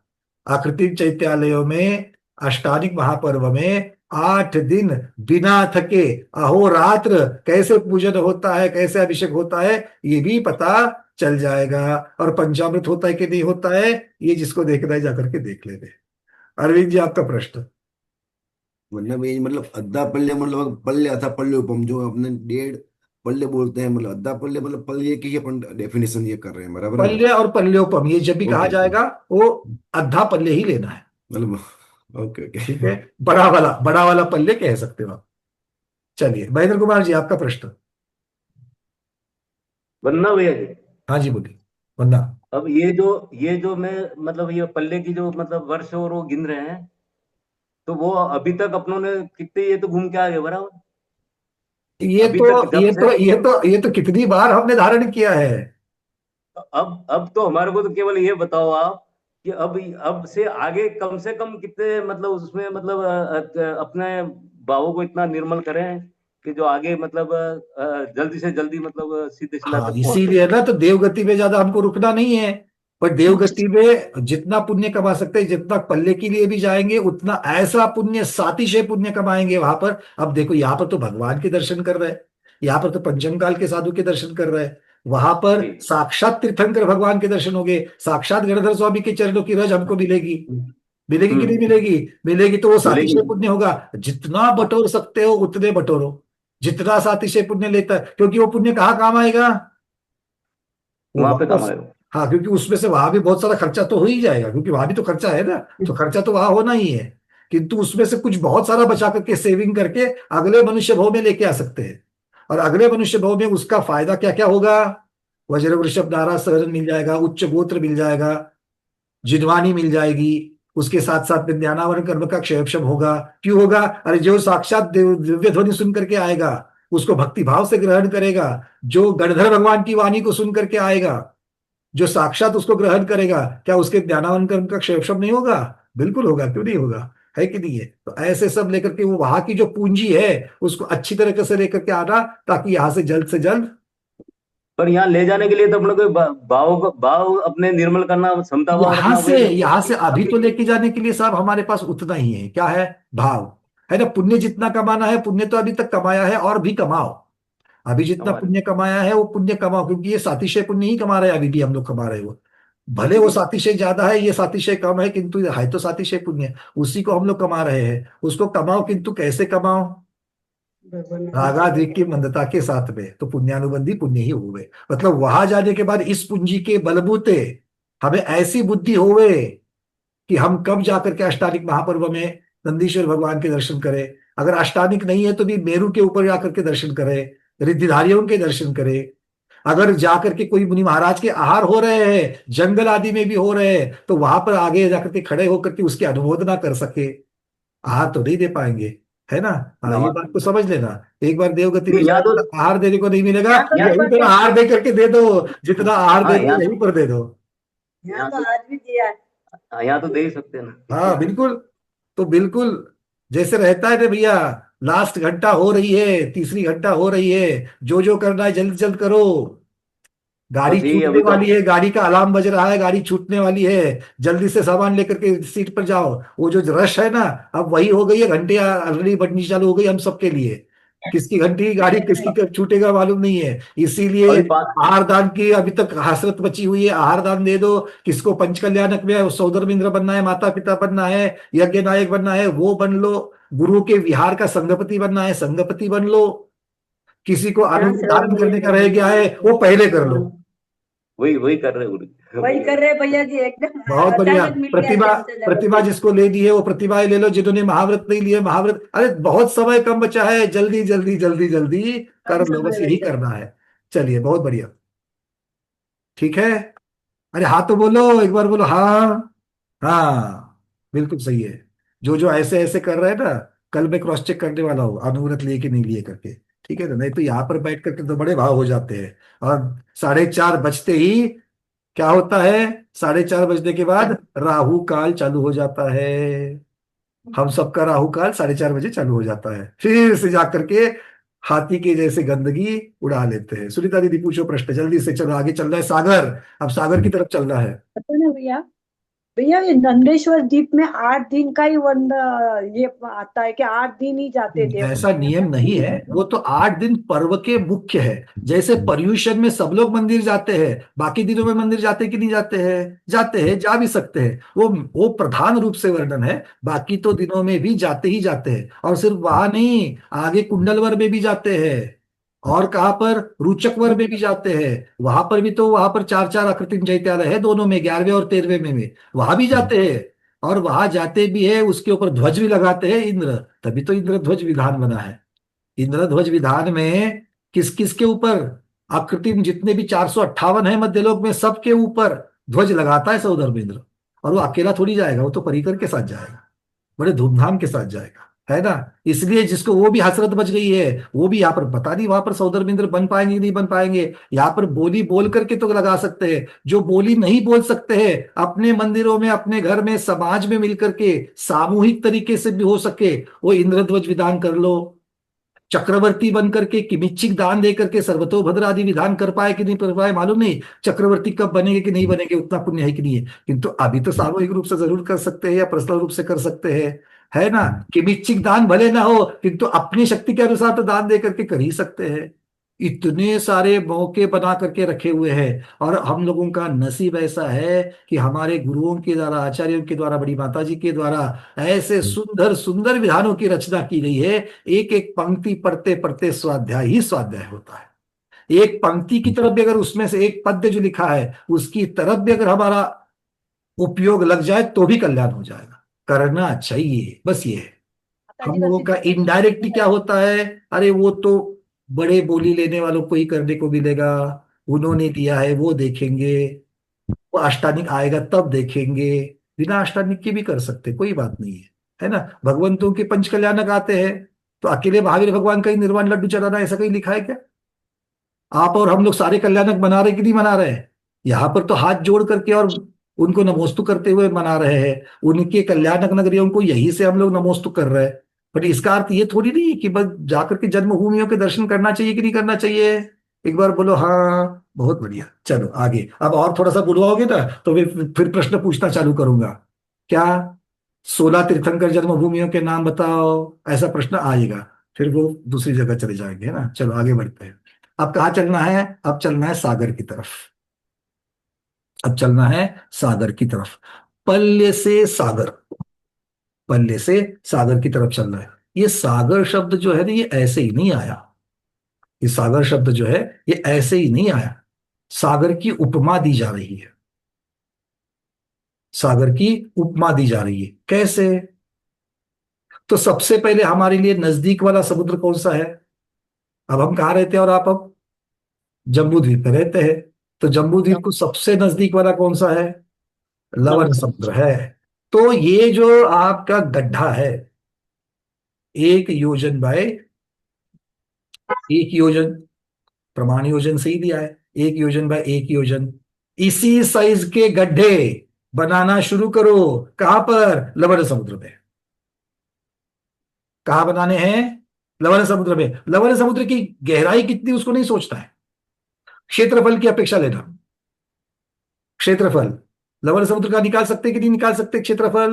आकृति चैत्यालयों में अष्टानिक महापर्व में 8 दिन बिना थके अहोरात्र कैसे पूजन होता है, कैसे अभिषेक होता है, ये भी पता चल जाएगा। और पंचामृत होता है कि नहीं होता है, ये जिसको देखना है जाकर के देख लेते। अरविंद जी, आपका प्रश्न।
मतलब ये मतलब अद्धा पल्ले मतलब पल्ले अथा पल्योपम जो अपने 1.5 पल्ले बोलते हैं, मतलब अद्धा पल्ले मतलब पल्ले की अपन डेफिनेशन ये कर रहे हैं, बराबर है ना?
पल्य और पल्योपम ये जब भी कहा
ओके ओके,
जाएगा वो आधा पल्य ही लेना है।
मतलब ओके ओके।
ठीक है, बड़ा वाला पल्ले कह सकते हो आप। चलिए, महेंद्र कुमार जी, आपका प्रश्न।
वंदना भैया जी।
हाँ जी, बोलिए। वंदना।
अब ये जो मैं मतलब ये पल्ले की जो मतलब वर्ष और वो गिन रहे हैं, तो वो अभी तक अपनों ने कितने ये तो घूम के आ गए बराबर।
ये
अभी
तो
तक जब
ये
से
तो ये तो ये तो कितनी बार हमने धारण किया है।
अब तो हमारे को तो केवल ये बताओ आप कि अब से आगे कम से कम कितने मतलब उसमें मतलब अपने भावों को इतना निर्मल करें कि जो आगे मतलब जल्दी से जल्दी मतलब सीधे शिला
हाँ,
तक पहुंच
इसीलिए
सके।
ना तो देवगति में ज्यादा हमको रुकना नहीं है। पर देवगति में जितना पुण्य कमा सकते हैं, जितना पल्ले के लिए भी जाएंगे उतना ऐसा पुण्य, सातिशय पुण्य कमाएंगे वहां पर। अब देखो, यहाँ पर तो भगवान के दर्शन कर रहे हैं, यहाँ पर तो पंचम काल के साधु के दर्शन कर रहे हैं, वहां पर साक्षात तीर्थंकर भगवान के दर्शन हो गए, साक्षात गणधर स्वामी के चरणों की रज हमको मिलेगी। मिलेगी कि नहीं मिलेगी? मिलेगी। तो वो सातिशय पुण्य होगा। जितना बटोर सकते हो उतने बटोरो, जितना सातिशय पुण्य लेता है, क्योंकि वो पुण्य कहाँ काम आएगा? वो
वहां पे काम
वापस,
आएगा।
हाँ, क्योंकि उसमें से वहां भी बहुत सारा खर्चा तो हो ही जाएगा, क्योंकि वहां भी तो खर्चा है ना, तो खर्चा तो वहां होना ही है, किंतु उसमें से कुछ बहुत सारा बचा करके सेविंग करके अगले मनुष्य भाव में लेके आ सकते हैं। और अगले मनुष्य भाव में उसका फायदा क्या क्या होगा? वज्र वृषभ नारा सहरण मिल जाएगा, उच्च गोत्र मिल जाएगा, जिनवानी मिल जाएगी, उसके साथ साथ विद्यानावरण कर्म का क्षयक्षम होगा। क्यों होगा? अरे जो साक्षात दिव्य ध्वनि सुन करके आएगा उसको भक्ति भाव से ग्रहण करेगा, जो गणधर भगवान की वाणी को सुन करके आएगा, जो साक्षात उसको ग्रहण करेगा, क्या उसके ज्ञानावन कर्म का क्षयक्षम नहीं होगा? बिल्कुल होगा, क्यों नहीं होगा, है कि नहीं है? तो ऐसे सब लेकर के वो वहां की जो पूंजी है उसको अच्छी तरीके से लेकर के आना, ताकि यहां से जल्द
पर यहाँ ले जाने के लिए तो अपने को भाव अपने निर्मल करना, क्षमता भाव रखना
यहाँ से अभी तो लेके जाने के लिए साहब हमारे पास उतना ही है। क्या है? भाव है ना। पुण्य जितना कमाना है, पुण्य तो अभी तक कमाया है और भी कमाओ। अभी जितना पुण्य कमाया है वो पुण्य कमाओ, क्योंकि ये सातिशय पुण्य ही कमा रहे हैं, अभी भी हम लोग कमा रहे हैं। वो भले वो सातिशय ज्यादा है, ये सातिशय कम है, किंतु है तो सातिशय पुण्य, उसी को हम लोग कमा रहे हैं। उसको कमाओ, किंतु कैसे कमाओ? रागाद्वेग की मंदता के साथ में, तो पुण्यानुबंधी पुण्य ही हुए। मतलब वहां जाने के बाद इस पूंजी के बलबूते हमें ऐसी बुद्धि होवे कि हम कब जाकर के अष्टानिक महापर्व में नंदीश्वर भगवान के दर्शन करें। अगर अष्टानिक नहीं है तो भी मेरू के ऊपर जाकर के दर्शन करें, रिद्धिधारियों के दर्शन करें। अगर जाकर के कोई मुनि महाराज के आहार हो रहे हैं, जंगल आदि में भी हो रहे हैं, तो वहां पर आगे जाकर के खड़े होकर के उसकी अनुमोदना कर सके। आहार तो नहीं दे पाएंगे, है ना? हाँ, ये बात को समझ लेना। एक बार देवगति में जाओ तो आहार देने को नहीं मिलेगा, यहीं पर आहार दे करके दे दो, जितना आहार दे दो यहीं पर दे दो।
यहाँ तो आज भी दिया है।
यहाँ तो दे ही सकते हैं ना।
हाँ बिल्कुल। तो बिल्कुल जैसे रहता है ना भैया, लास्ट घंटा हो रही है, तीसरी घंटा हो रही है, जो करना है जल्द जल्द करो। गाड़ी छूटने वाली है, गाड़ी का अलार्म बज रहा है, गाड़ी छूटने वाली है, जल्दी से सामान लेकर के सीट पर जाओ। वो जो रश है ना, अब वही हो गई है, घंटे ऑलरेडी बजनी चालू हो गई हम सबके लिए। किसकी घंटी गाड़ी किसकी कब छूटेगा मालूम नहीं है। इसीलिए आहार दान की अभी तक हसरत बची हुई है। आहार दान दे दो। किसको पंचकल्याणक में सौदर इंद्र बनना है, माता पिता बनना है, यज्ञ नायक बनना है, वो बन लो। गुरु के विहार का संगपति बनना है, संगपति बन लो। किसी को अनुमति धारण करने का रह गया है, वो पहले कर लो।
वही कर रहे
वही कर रहे भैया जी, एकदम
बहुत बढ़िया। प्रतिभा जिसको ले दी है वो प्रतिभाएं ले लो। जिन्होंने महाव्रत नहीं लिए महाव्रत, अरे बहुत समय कम बचा है, जल्दी जल्दी जल्दी जल्दी कर लो, बस यही करना है। चलिए बहुत बढ़िया, ठीक है। अरे हाँ तो बोलो, एक बार बोलो हाँ। हाँ बिल्कुल सही है। जो ऐसे ऐसे कर रहे हैं ना, कल मैं क्रॉस चेक करने वाला हूँ अनुव्रत लिए कि नहीं लिए करके, ठीक है ना? नहीं तो यहाँ पर बैठ करके तो बड़े भाव हो जाते हैं। और 4:30 बजते ही क्या होता है? 4:30 बजने के बाद राहु काल चालू हो जाता है। हम सबका राहु काल 4:30 बजे चालू हो जाता है। फिर से जाकर के हाथी के जैसे गंदगी उड़ा लेते हैं। सुनीता दीदी पूछो प्रश्न जल्दी से, चलो आगे चल रहा है सागर, अब सागर की तरफ चलना है।
पता ना भैया, भैया ये नंदेश्वर द्वीप में 8 दिन का ही ये आता है कि 8 दिन ही जाते थे?
ऐसा नियम नहीं है, वो तो 8 दिन पर्व के मुख्य है। जैसे पर्यूषण में सब लोग मंदिर जाते हैं, बाकी दिनों में मंदिर जाते कि नहीं जाते हैं? जाते हैं, जा भी सकते हैं। वो प्रधान रूप से वर्णन है। बाकी तो दिनों में भी जाते ही जाते हैं। और सिर्फ वहां नहीं, आगे कुंडलवर में भी जाते हैं, और कहां पर? रुचक वर में भी जाते हैं। वहां पर भी तो वहां पर 4 आकृतिम चैत्यालय है दोनों में, 11वें और 13वें में वहां भी जाते हैं। और वहां जाते भी है, उसके ऊपर ध्वज भी लगाते हैं इंद्र, तभी तो इंद्र ध्वज विधान बना है। इंद्र ध्वज विधान में किस किस के ऊपर? आकृतिम जितने भी 458 है मध्यलोक में, सबके ऊपर ध्वज लगाता है सौदर्भ इंद्र। और वो अकेला थोड़ी जाएगा, वो तो परिकर के साथ जाएगा, बड़े धूमधाम के साथ जाएगा, है ना? इसलिए जिसको वो भी हसरत बच गई है, वो भी यहाँ पर पता नहीं वहां पर सौदर्भिंद्र बन पाएंगे नहीं बन पाएंगे। यहाँ पर बोली बोल करके तो लगा सकते हैं। जो बोली नहीं बोल सकते हैं, अपने मंदिरों में, अपने घर में, समाज में मिलकर के सामूहिक तरीके से भी हो सके, वो इंद्रध्वज विधान कर लो। चक्रवर्ती बन करके किमिच्छिक दान दे करके सर्वतोभद्र आदि विधान कर पाए कि नहीं कर पाए मालूम नहीं। चक्रवर्ती कब बनेंगे कि नहीं बनेंगे, उतना पुण्य है कि नहीं है। किंतु अभी तो सामूहिक रूप से जरूर कर सकते हैं या पर्सनल रूप से कर सकते हैं, है ना? किमिच्छिक दान भले ना हो, किंतु अपनी शक्ति के अनुसार तो दान दे करके कर ही सकते हैं। इतने सारे मौके बना करके रखे हुए हैं, और हम लोगों का नसीब ऐसा है कि हमारे गुरुओं के द्वारा, आचार्यों के द्वारा, बड़ी माता जी के द्वारा ऐसे सुंदर सुंदर विधानों की रचना की गई है। एक एक पंक्ति पढ़ते पढ़ते स्वाध्याय ही स्वाध्याय होता है। एक पंक्ति की तरफ भी अगर उसमें से एक पद्य जो लिखा है उसकी तरफ भी अगर हमारा उपयोग लग जाए तो भी कल्याण हो जाएगा। करना चाहिए, बस ये है। हम लोगों का इनडायरेक्टली क्या होता है, अरे वो तो बड़े बोली लेने वालों को ही करने को मिलेगा, उन्होंने दिया है वो देखेंगे, वो अष्टानिक आएगा तब देखेंगे। बिना अष्टानिक के भी कर सकते, कोई बात नहीं है ना। भगवंतों के पंच कल्याणक आते हैं, तो अकेले महावीर भगवान का ही निर्वाण लड्डू चलाना ऐसा कहीं लिखा है क्या? आप और हम लोग सारे कल्याणक मना रहे कि नहीं मना रहे हैं? यहाँ पर तो हाथ जोड़ करके और उनको नमोस्तु करते हुए मना रहे हैं। उनके कल्याणक नगरियों को यही से हम लोग नमोस्तु कर रहे हैं। बट इसका अर्थ ये थोड़ी नहीं कि बस जाकर के जन्मभूमियों के दर्शन करना चाहिए कि नहीं करना चाहिए। एक बार बोलो हाँ, बहुत बढ़िया। चलो आगे, अब और थोड़ा सा बुलवाओगे ना तो फिर प्रश्न पूछना चालू करूंगा। क्या 16 तीर्थंकर जन्मभूमियों के नाम बताओ, ऐसा प्रश्न आएगा, फिर वो दूसरी जगह चले जाएंगे, है ना। चलो आगे बढ़ते हैं। अब कहाँ चलना है? अब चलना है सागर की तरफ। अब चलना है सागर की तरफ। पल्य से सागर, पल्ले से सागर की तरफ चलना है। ये सागर शब्द जो है ना, ये ऐसे ही नहीं आया। ये सागर शब्द जो है ये ऐसे ही नहीं आया। सागर की उपमा दी जा रही है। सागर की उपमा दी जा रही है। कैसे? तो सबसे पहले हमारे लिए नजदीक वाला समुद्र कौन सा है? अब हम कहाँ रहते हैं और आप अब जम्बू द्वीप पे रहते हैं, तो जम्बू द्वीप को सबसे नजदीक वाला कौन सा है? लवण समुद्र है। तो ये जो आपका गड्ढा है, 1 योजन बाय 1 योजन, प्रमाण योजन से ही दिया है, 1 योजन बाय 1 योजन, इसी साइज के गड्ढे बनाना शुरू करो। कहां पर? लवण समुद्र में। कहां बनाने हैं? लवण समुद्र में। लवण समुद्र की गहराई कितनी उसको नहीं सोचता है, क्षेत्रफल की अपेक्षा लेना। क्षेत्रफल लवण समुद्र का निकाल सकते कि नहीं निकाल सकते? क्षेत्रफल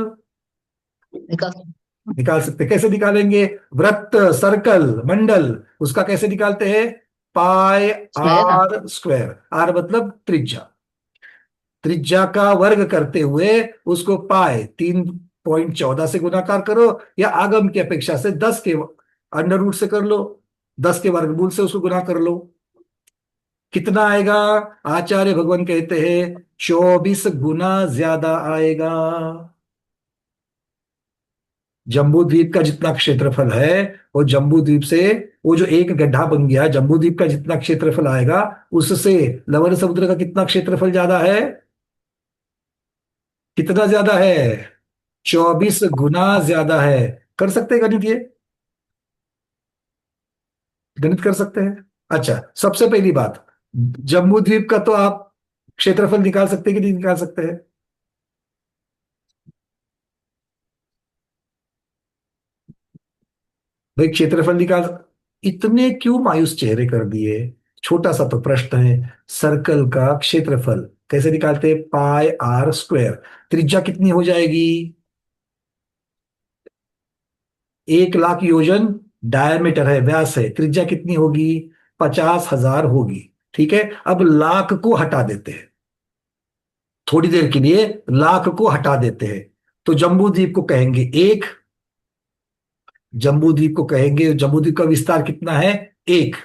निकाल सकते। कैसे निकालेंगे? वृत्त, सर्कल, मंडल, उसका कैसे निकालते हैं? पाई आर स्क्वायर। आर मतलब त्रिज्या। त्रिज्या का वर्ग करते हुए उसको पाई 3.14 से गुणाकार करो, या आगम की अपेक्षा से 10 के अंडर रूट से कर लो, 10 के वर्गमूल से उसको गुणा कर लो। कितना आएगा? आचार्य भगवान कहते हैं 24 गुना ज्यादा आएगा। जम्बू द्वीप का जितना क्षेत्रफल है, वो जम्बू द्वीप से, वो जो एक गड्ढा बन गया जम्बू द्वीप का जितना क्षेत्रफल आएगा, उससे लवण समुद्र का कितना क्षेत्रफल ज्यादा है? कितना ज्यादा है? 24 गुना ज्यादा है। कर सकते हैं गणित? ये गणित कर सकते हैं। अच्छा, सबसे पहली बात, जम्बू द्वीप का तो आप क्षेत्रफल निकाल सकते हैं कि नहीं निकाल सकते हैं? भाई क्षेत्रफल निकाल। इतने क्यों मायूस चेहरे कर दिए? छोटा सा तो प्रश्न है। सर्कल का क्षेत्रफल कैसे निकालते हैं? पाई आर स्क्वायर। त्रिज्या कितनी हो जाएगी? 1,00,000 योजन डायमीटर है, व्यास है। त्रिज्या कितनी होगी? 50,000 होगी। ठीक है, अब लाख को हटा देते हैं, थोड़ी देर के लिए लाख को हटा देते हैं, तो जम्बू द्वीप को कहेंगे 1। जम्बू द्वीप को कहेंगे, जम्बू द्वीप का विस्तार कितना है? 1।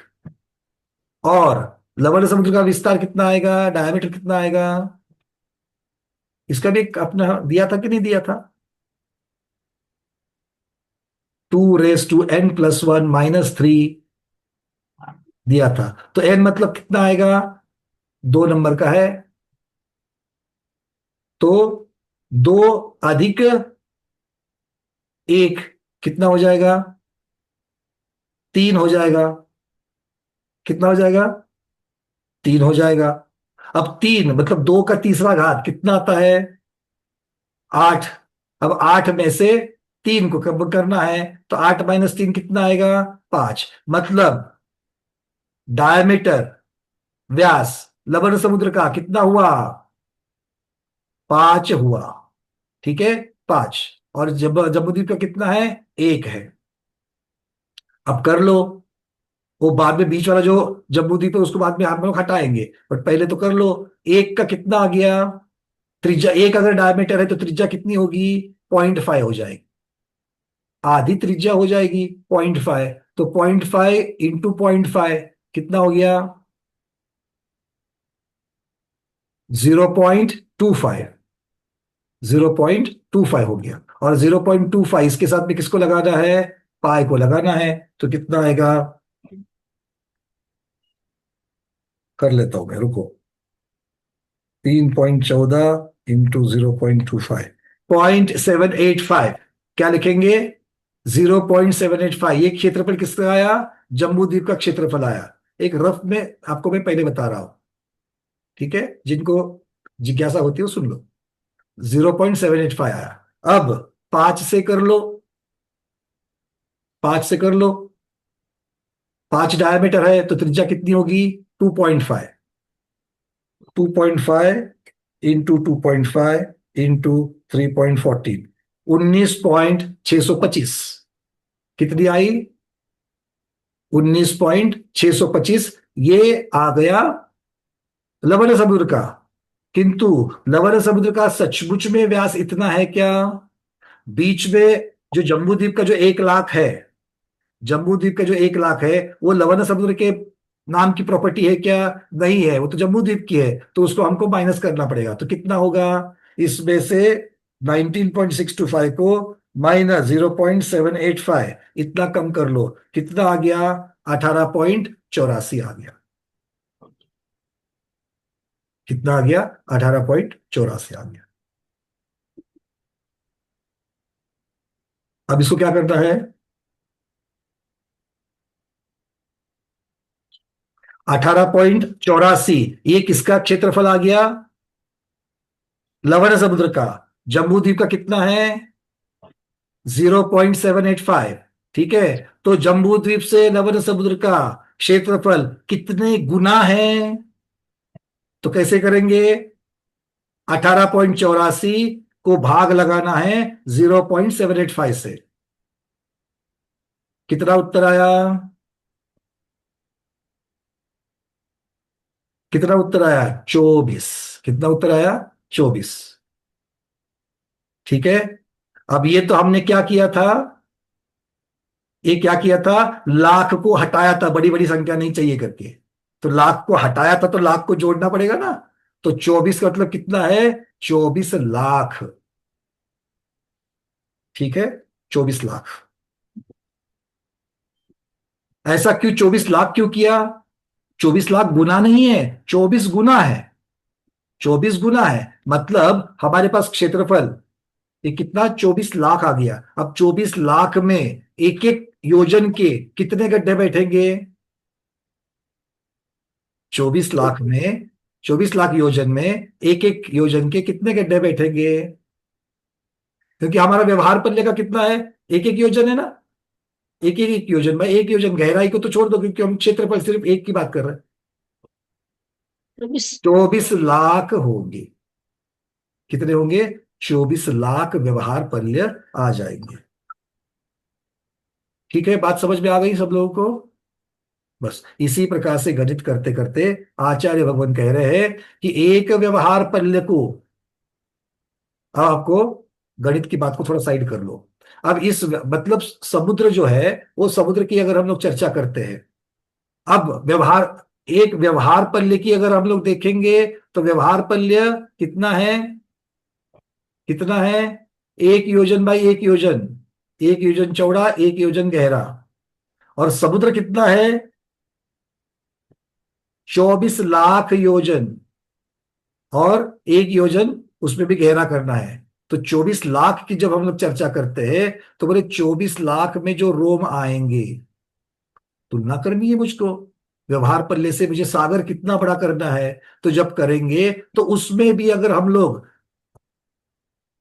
और लवण समुद्र का विस्तार कितना आएगा? डायमीटर कितना आएगा? इसका भी एक अपना दिया था कि नहीं दिया था? 2n+1 - 3 दिया था। तो n मतलब कितना आएगा? 2 नंबर का है, तो 2 अधिक 1 कितना हो जाएगा? 3 हो जाएगा। कितना हो जाएगा? 3 हो जाएगा। अब 3 मतलब 2 का तीसरा घात कितना आता है? 8। अब 8 में से 3 को कम करना है, तो 8 - 3 कितना आएगा? 5। मतलब डायमीटर, व्यास लवण समुद्र का कितना हुआ? 5 हुआ। ठीक है, 5। और जम्बू द्वीप का कितना है? 1 है। अब कर लो, वो बाद में बीच वाला जो जम्बू द्वीप है उसको बाद में हम लोग हटाएंगे, बट पहले तो कर लो। एक का कितना आ गया त्रिज्या, एक अगर डायमीटर है तो त्रिज्या कितनी होगी, 0.5 हो जाएगी, आधी त्रिज्या हो जाएगी 0.5। तो 0.5 इंटू 0.5 कितना हो गया, 0.25, 0.25 हो गया। और 0.25 इसके साथ में किसको लगाना है, पाई को लगाना है। तो कितना आएगा, कर लेता हूं मैं, रुको। 3.14 इंटू 0.25, 0.785। क्या लिखेंगे, 0.785। ये क्षेत्रफल किसका आया, जम्बू द्वीप का क्षेत्रफल आया। एक रफ में आपको मैं पहले बता रहा हूं, ठीक है, जिनको जिज्ञासा होती है वो सुन लो। 0.785 आया। अब 5 से कर लो, 5 से कर लो, 5 डायमीटर है तो त्रिज्या कितनी होगी, 2.5, 2.5 इंटू 2.5 इंटू 3.14, 19.625। कितनी आई, 19.625। ये आ गया लवण समुद्र का। किंतु लवण समुद्र का सचमुच में व्यास इतना है क्या, बीच में जो जम्बू द्वीप का जो 1 लाख है, जम्बू द्वीप का जो 1 लाख है वो लवण समुद्र के नाम की प्रॉपर्टी है क्या, नहीं है, वो तो जम्बू द्वीप की है। तो उसको हमको माइनस करना पड़ेगा। तो कितना होगा, इसमें से 19.625 को माइनस 0.785 इतना कम कर लो, कितना आ गया, 18.84 आ गया। कितना आ गया, 18.84 आ गया। अब इसको क्या करना है, 18.84 ये किसका क्षेत्रफल आ गया, लवण समुद्र का। जम्बू द्वीप का कितना है, 0.785, ठीक है। तो जम्बू द्वीप से लवण समुद्र का क्षेत्रफल कितने गुना है, तो कैसे करेंगे, 18.84 को भाग लगाना है 0.785 से। कितना उत्तर आया, कितना उत्तर आया, 24। कितना उत्तर आया, 24, ठीक है। अब ये तो हमने क्या किया था, ये क्या किया था, लाख को हटाया था, बड़ी बड़ी संख्या नहीं चाहिए करके। तो लाख को हटाया था तो लाख को जोड़ना पड़ेगा ना। तो 24 का मतलब कितना है, 24 लाख, ठीक है, 24 लाख। ऐसा क्यों 24 लाख क्यों किया, 24 लाख गुना नहीं है, 24 गुना है, 24 गुना है। मतलब हमारे पास क्षेत्रफल ये कितना, 24 लाख आ गया। अब 24 लाख में एक एक योजन के कितने गड्ढे बैठेंगे, 24 लाख में, 24 लाख योजन में एक एक योजन के कितने गड्ढे बैठेंगे, क्योंकि हमारा व्यवहार पल्ले का कितना है, एक एक योजन है ना, एक योजन में, एक योजन गहराई को तो छोड़ दो क्योंकि हम क्षेत्रफल सिर्फ एक की बात कर रहे हैं। 24 लाख होंगे, कितने होंगे, 24 लाख व्यवहार पल्य आ जाएंगे। ठीक है, बात समझ में आ गई सब लोगों को। बस इसी प्रकार से गणित करते करते आचार्य भगवान कह रहे हैं कि एक व्यवहार पल्य को, अब आपको गणित की बात को थोड़ा साइड कर लो। अब इस मतलब समुद्र जो है वो समुद्र की अगर हम लोग चर्चा करते हैं, अब व्यवहार, एक व्यवहार पल्य की अगर हम लोग देखेंगे तो व्यवहार पल्य कितना है, कितना है, 1 योजन बाई 1 योजन, 1 योजन चौड़ा 1 योजन गहरा। और समुद्र कितना है, 24 लाख योजन, और 1 योजन उसमें भी गहरा करना है। तो 24 लाख की जब हम लोग चर्चा करते हैं तो बोले 24 लाख में जो रोम आएंगे, तुलना करनी है मुझको, व्यवहार पल्ले से मुझे सागर कितना बड़ा करना है। तो जब करेंगे तो उसमें भी अगर हम लोग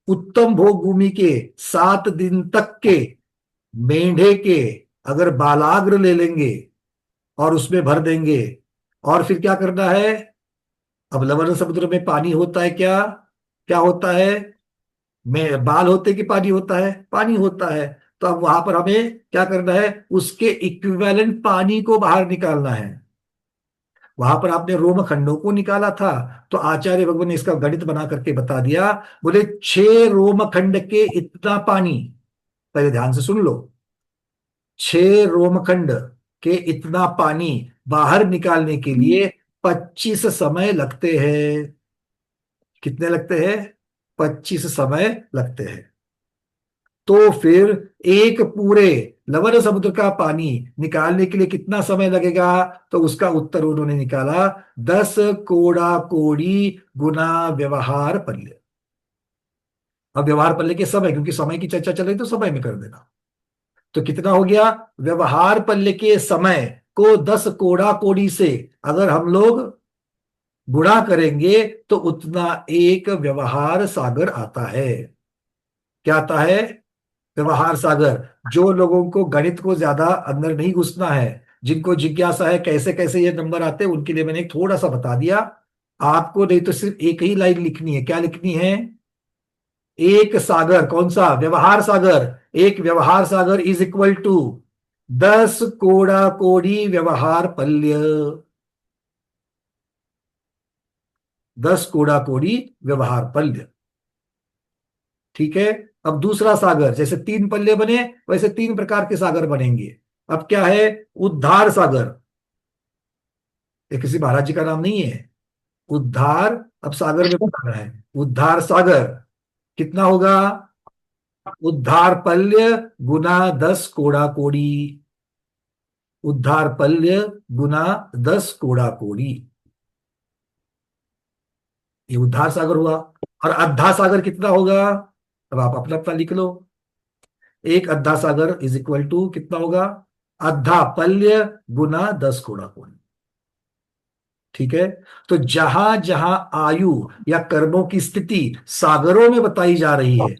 उत्तम भोग भूमि के 7 दिन तक के मेंढे के अगर बालाग्र ले लेंगे और उसमें भर देंगे, और फिर क्या करना है, अब लवण समुद्र में पानी होता है क्या, क्या होता है, में बाल होते कि पानी होता है, पानी होता है। तो अब वहां पर हमें क्या करना है, उसके इक्विवेलेंट पानी को बाहर निकालना है। वहां पर आपने रोम खंडों को निकाला था, तो आचार्य भगवान ने इसका गणित बना करके बता दिया। बोले 6 रोम खंड के इतना पानी, पहले ध्यान से सुन लो, 6 रोमखंड के इतना पानी बाहर निकालने के लिए 25 समय लगते हैं। कितने लगते हैं? 25 समय लगते हैं। तो फिर एक पूरे लवण समुद्र का पानी निकालने के लिए कितना समय लगेगा? तो उसका उत्तर उन्होंने निकाला 10 कोड़ा कोड़ी गुना व्यवहार पल्य। अब व्यवहार पल्य के समय, क्योंकि समय की चर्चा चल रही तो समय में कर देना। तो कितना हो गया? व्यवहार पल्य के समय को 10 कोड़ा कोड़ी से अगर हम लोग गुणा करेंगे तो उतना एक व्यवहार सागर आता है। क्या आता है? व्यवहार सागर। जो लोगों को गणित को ज्यादा अंदर नहीं घुसना है, जिनको जिज्ञासा है कैसे कैसे ये नंबर आते हैं, उनके लिए मैंने एक थोड़ा सा बता दिया। आपको नहीं तो सिर्फ एक ही लाइन लिखनी है। क्या लिखनी है? एक सागर। कौन सा? व्यवहार सागर। एक व्यवहार सागर इज इक्वल टू 10 कोड़ा कोड़ी व्यवहार पल्य। 10 कोड़ा कोड़ी व्यवहार पल्य। ठीक है। अब दूसरा सागर, जैसे 3 पल्ले बने वैसे 3 प्रकार के सागर बनेंगे। अब क्या है? उद्धार सागर। ये किसी महाराज जी का नाम नहीं है। उद्धार, अब सागर में बताना है। उद्धार सागर कितना होगा? उद्धार पल्य गुना 10 कोड़ा कोड़ी। उद्धार पल्य गुना 10 कोड़ा कोड़ी, ये उद्धार सागर हुआ। और अद्धा सागर कितना होगा? अब आप अपना अपना लिख लो। एक अद्धा सागर इज इक्वल टू कितना होगा? अद्धा पल्य गुना 10 कोड़ा कोड़ी। ठीक है। तो जहां जहां आयु या कर्मों की स्थिति सागरों में बताई जा रही है,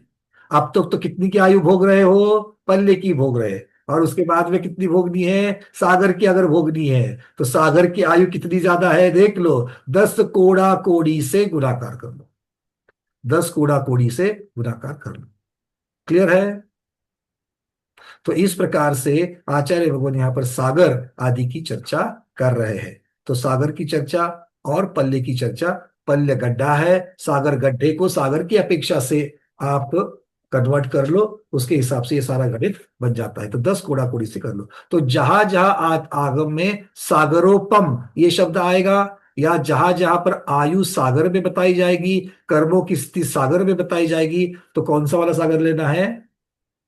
अब तक तो कितनी की आयु भोग रहे हो? पल्ले की भोग रहे। और उसके बाद में कितनी भोगनी है? सागर की अगर भोगनी है तो सागर की आयु कितनी ज्यादा है देख लो। 10 कोड़ा कोड़ी से गुणाकार कर लो। 10 कोड़ा कोड़ी से गुणाकार कर लो। क्लियर है? तो इस प्रकार से आचार्य भगवान यहां पर सागर आदि की चर्चा कर रहे हैं। तो सागर की चर्चा और पल्ले की चर्चा। पल्ले गड्ढा है, सागर गड्ढे को सागर की अपेक्षा से आप कन्वर्ट कर लो, उसके हिसाब से ये सारा गणित बन जाता है। तो 10 कोड़ा कोड़ी से कर लो। तो जहां जहां आगम में सागरोपम ये शब्द आएगा, या जहां जहां पर आयु सागर में बताई जाएगी, कर्मों की स्थिति सागर में बताई जाएगी, तो कौन सा वाला सागर लेना है?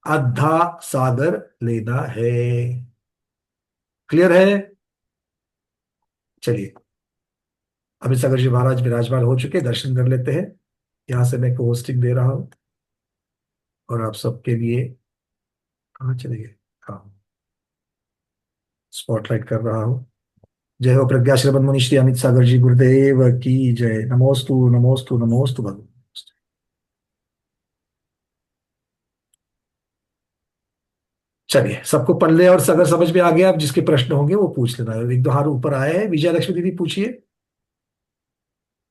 अद्धा सागर लेना है। क्लियर है? चलिए, अभी सागर जी महाराज विराजमान हो चुके, दर्शन कर लेते हैं। यहां से मैं को होस्टिंग दे रहा हूं और आप सबके लिए कहाँ चले गए? हाँ, स्पॉटलाइट कर रहा हूं। जय हो प्रज्ञा श्रवण मुनि श्री अमित सागर जी गुरुदेव की जय। नमोस्तु नमोस्तु नमोस्तु भगवान। चलिए, सबको पल्ले और सागर समझ में आ गया? अब जिसके प्रश्न होंगे वो पूछ लेना। एक दो हाथ ऊपर आए हैं। विजय लक्ष्मी दीदी पूछिए।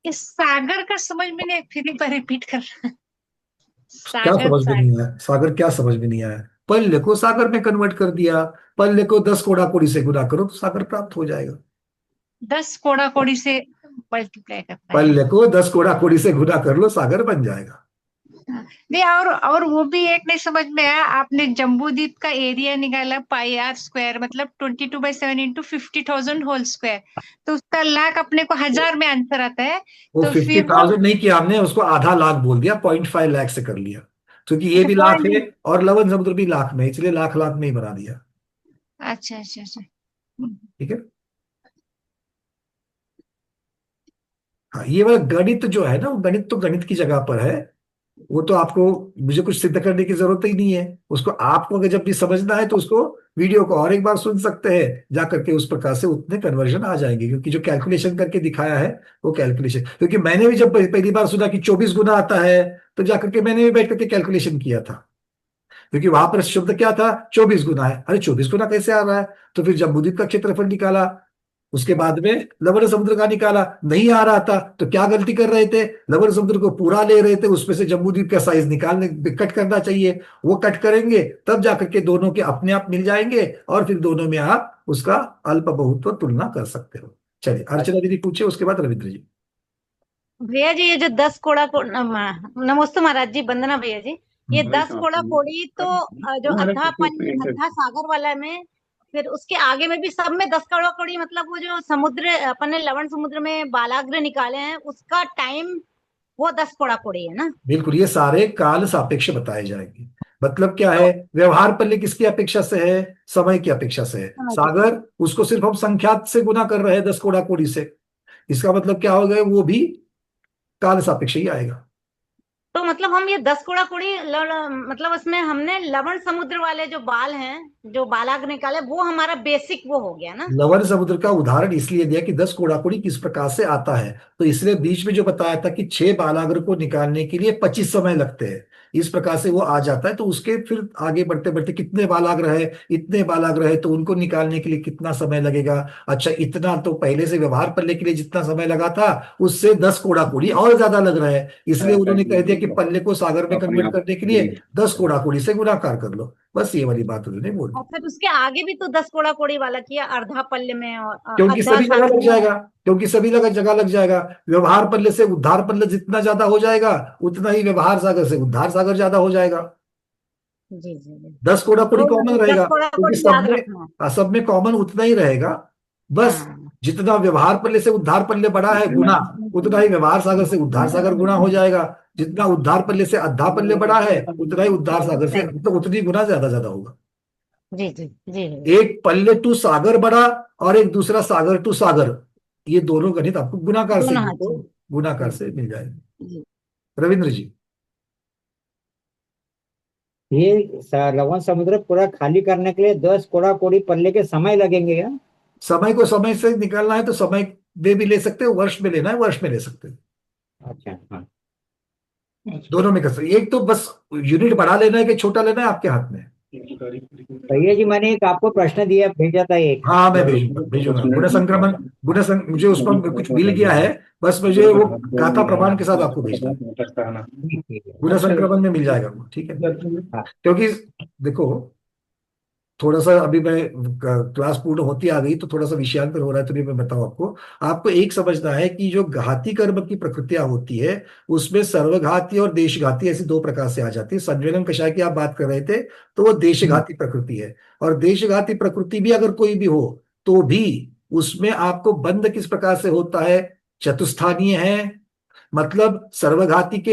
इस सागर का समझ में नहीं, फिर एक बार रिपीट करना।
क्या
सागर
समझ में
सागर
नहीं आया? सागर क्या समझ में नहीं आया? पल्ले को सागर में कन्वर्ट कर दिया। पल्ले को 10 कोड़ा कोड़ी से गुना करो तो सागर प्राप्त हो जाएगा।
10 कोड़ा कोड़ी से मल्टीप्लाई करना है।
पल्ले को 10 कोड़ा कोड़ी से गुना कर लो, सागर बन जाएगा।
नहीं, और वो भी एक नहीं समझ में आया। आपने जम्बूद्वीप का एरिया निकाला पाई आर स्क्वायर, मतलब 22/7 इंटू 50,000 होल स्क्वायर, तो उसका लाख अपने को 1000 में आंसर आता है।
वो
तो फिर
50,000 नहीं किया हमने, उसको आधा लाख बोल दिया, 0.5 लाख से कर लिया, क्योंकि ये
अच्छा,
भी लाख है और लवन समुद्र भी लाख में, इसलिए लाख लाख में ही बना दिया।
अच्छा अच्छा अच्छा।
ठीक है। हाँ, ये वाला गणित जो है ना, वो गणित तो गणित की जगह पर है। वो तो आपको, मुझे कुछ सिद्ध करने की जरूरत ही नहीं है। उसको आपको अगर जब भी समझना है तो उसको वीडियो को और एक बार सुन सकते हैं जा करके, उस प्रकार से उतने कन्वर्जन आ जाएंगे। क्योंकि जो कैलकुलेशन करके दिखाया है वो कैलकुलेशन, क्योंकि मैंने भी जब पहली बार सुना कि 24 गुना आता है तो जाकर के मैंने भी बैठ करके कैलकुलेशन किया था। क्योंकि वहां पर शब्द क्या था? 24 गुना है। अरे 24 गुना कैसे आ रहा है? तो फिर जम्बूद्वीप का क्षेत्रफल निकाला, उसके बाद में लवण समुद्र का निकाला, नहीं आ रहा था तो क्या गलती कर रहे थे, लवण समुद्र को पूरा ले रहे थे, उसमें से जम्बूद्वीप का साइज निकालने कट करना चाहिए, वो कट करेंगे तब जाकर के दोनों के अपने आप मिल जाएंगे और फिर दोनों में आप उसका अल्प बहुत्व तुलना कर सकते हो। चलिए अर्चना दीदी पूछे, उसके बाद रविंद्र जी।
भैया जी ये जो 10 कोड़ा को नमस्ते महाराज जी, वंदना भैया जी। ये 10 कोड़ा कोड़ी तो जो अद्धा सागर वाला में, फिर उसके आगे में भी सब में 10 कोड़ा कोड़ी, मतलब वो जो समुद्र अपन ने लवण समुद्र में बालाग्र निकाले हैं उसका टाइम वो 10 कोड़ा कोड़ी है ना?
बिल्कुल, ये सारे काल सापेक्ष बताए जाएंगे। मतलब क्या है, व्यवहार पल्ले किसकी अपेक्षा से है, समय की अपेक्षा से है। सागर उसको सिर्फ हम संख्यात से गुना कर रहे हैं 10 कोड़ा कोड़ी से, इसका मतलब क्या हो गया, वो भी काल सापेक्ष ही आएगा।
तो मतलब हम ये 10 कोड़ा कोड़ी मतलब उसमें हमने लवण समुद्र वाले जो बाल हैं, जो बालाग्र निकाले, वो हमारा बेसिक वो हो गया ना?
लवण समुद्र का उदाहरण इसलिए दिया कि 10 कोड़ा कोड़ी किस प्रकार से आता है, तो इसलिए बीच में जो बताया था कि 6 बालाग्र को निकालने के लिए 25 समय लगते हैं, इस प्रकार से वो आ जाता है। तो उसके फिर आगे बढ़ते बढ़ते कितने बालाग्र है, इतने बालाग्र है, तो उनको निकालने के लिए कितना समय लगेगा। अच्छा, इतना तो पहले से व्यवहार पल्ले के लिए जितना समय लगा था उससे 10 कोड़ा कोड़ी और ज्यादा लग रहा है, इसलिए उन्होंने कह दिया कि पल्ले को सागर में कन्वर्ट करने के लिए 10 कोड़ा कोड़ी से गुणाकार कर लो। बस ये वाली बात उन्होंने बोली।
और फिर उसके आगे भी तो 10 कोड़ा कोड़ी वाला किया, अर्धा पल्ले में और
क्योंकि सभी जगह लग जाएगा, क्योंकि सभी जगह लग जाएगा। व्यवहार पल्ले से उद्धार पल्ले जितना ज्यादा हो जाएगा उतना ही व्यवहार सागर से उद्धार सागर ज्यादा हो जाएगा।
जी जी
10 कोड़ा कोड़ी कॉमन रहेगा, क्योंकि सब में कॉमन उतना ही रहेगा। बस जितना व्यवहार पल्ले से उद्धार पल्ले बड़ा है गुना, उतना ही व्यवहार सागर से उद्धार सागर गुना हो जाएगा। जितना उद्धार पल्ले से अद्धा पल्ले बड़ा है उतना ही उद्धार सागर से तो उतनी गुना ज्यादा होगा।
जी जी जी।
एक पल्ले टू सागर बड़ा और एक दूसरा सागर टू सागर, ये दोनों गणित आपको गुणाकार से मिल जाएंगे। रविंद्र जी।
ये लवण समुद्र पूरा खाली करने के लिए 10 कोड़ा कोड़ी पल्ले के समय लगेंगे क्या?
समय को समय से निकालना है तो समय में भी ले सकते हो, वर्ष में लेना है वर्ष में ले सकते हो।
अच्छा हाँ,
दोनों में कर सकते। एक तो बस यूनिट बढ़ा लेना है कि छोटा लेना है, आपके हाथ में।
भैया जी मैंने एक आपको प्रश्न दिया, भेजा था एक।
हाँ मैं भेजूंगा गुण संक्रमण मुझे उस पर कुछ मिल गया है, बस मुझे वो गाथा प्रमाण के साथ आपको भेजना है। गुण संक्रमण में मिल जाएगा वो, ठीक है। क्योंकि देखो थोड़ा सा अभी मैं क्लास पूर्ण होती आ गई तो थोड़ा सा विषयांतर हो रहा है, तो मैं बताऊं आपको एक समझना है कि जो घाती कर्म की प्रकृतियां होती है उसमें सर्वघाती और देशघाती ऐसी दो प्रकार से आ जाती है। संयोजन कषाय की आप बात कर रहे थे तो वो देशघाती प्रकृति है, और देशघाती प्रकृति भी अगर कोई भी हो तो भी उसमें आपको बंध किस प्रकार से होता है, चतुस्थानीय है। मतलब सर्वघाती के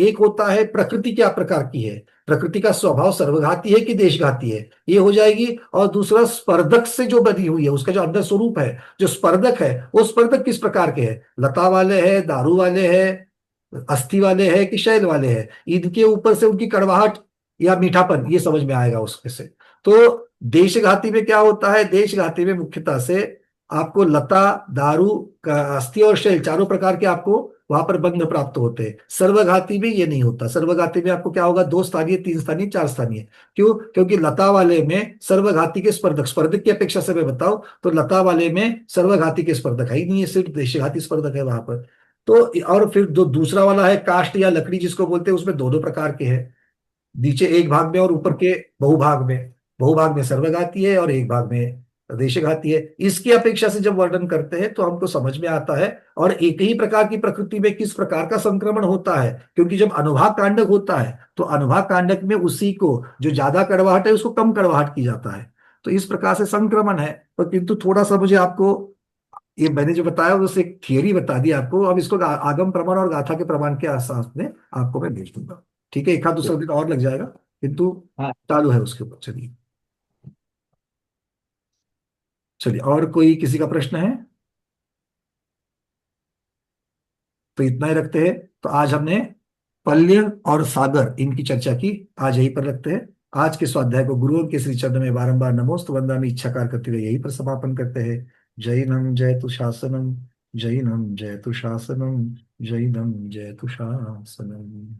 एक होता है प्रकृति क्या प्रकार की है, प्रकृति का स्वभाव सर्वघाती है कि देशघाती है, ये हो जाएगी। और दूसरा स्पर्धक से जो बनी हुई है, उसका जो अंदर स्वरूप है, जो स्पर्धक है वो स्पर्धक किस प्रकार के हैं, लता वाले हैं, दारू वाले हैं, अस्थि वाले हैं कि शैल वाले हैं, इनके ऊपर से उनकी कड़वाहट या मीठापन ये समझ में आएगा उसके से। तो देशघाती में क्या होता है, देशघाती में मुख्यतः से आपको लता, दारू, अस्थि और शैल चारों प्रकार के आपको वहां पर बंध प्राप्त होते हैं। सर्वघाती में ये नहीं होता। सर्वघाती में आपको क्या होगा, 2 स्थानीय, 3 स्थानीय, 4 स्थानीय। क्यों? क्योंकि लता वाले में सर्वघाती के स्पर्धक की अपेक्षा से मैं बताऊं तो लता वाले में सर्वघाती के स्पर्धक है ही नहीं है, सिर्फ देशघाती स्पर्धक है वहां पर। तो और फिर जो दूसरा वाला है काष्ठ या लकड़ी जिसको बोलते हैं, उसमें दोनों प्रकार के हैं, नीचे एक भाग में और ऊपर के बहुभाग में सर्वघाती है और एक भाग में देशघाती है। इसकी अपेक्षा से जब वर्णन करते हैं तो हमको समझ में आता है और एक ही प्रकार की प्रकृति में किस प्रकार का संक्रमण होता है। क्योंकि जब अनुभाग कांडक होता है तो अनुभाग कांडक में उसी को जो ज्यादा कड़वाहट है उसको कम कड़वाहट की जाता है, तो इस प्रकार से संक्रमण है। तो किंतु थोड़ा सा मुझे आपको ये मैंने जो बताया उससे एक थियरी बता दी आपको, अब इसको आगम प्रमाण और गाथा के प्रमाण के आसास में आपको मैं भेज दूंगा, ठीक है। एक आध दूसरा दिन और लग जाएगा किंतु चालू है उसके ऊपर। चलिए और कोई किसी का प्रश्न है तो इतना ही रखते हैं। तो आज हमने पल्य और सागर इनकी चर्चा की, आज यहीं पर रखते हैं। आज के स्वाध्याय को गुरुओं के श्री चरण में बारंबार नमोस्त वंदना में इच्छाकार करते हुए यहीं पर समापन करते हैं। जैनम जयतु शासनम, जैनम जयतु शासनम, जैनम जयतु शासनम।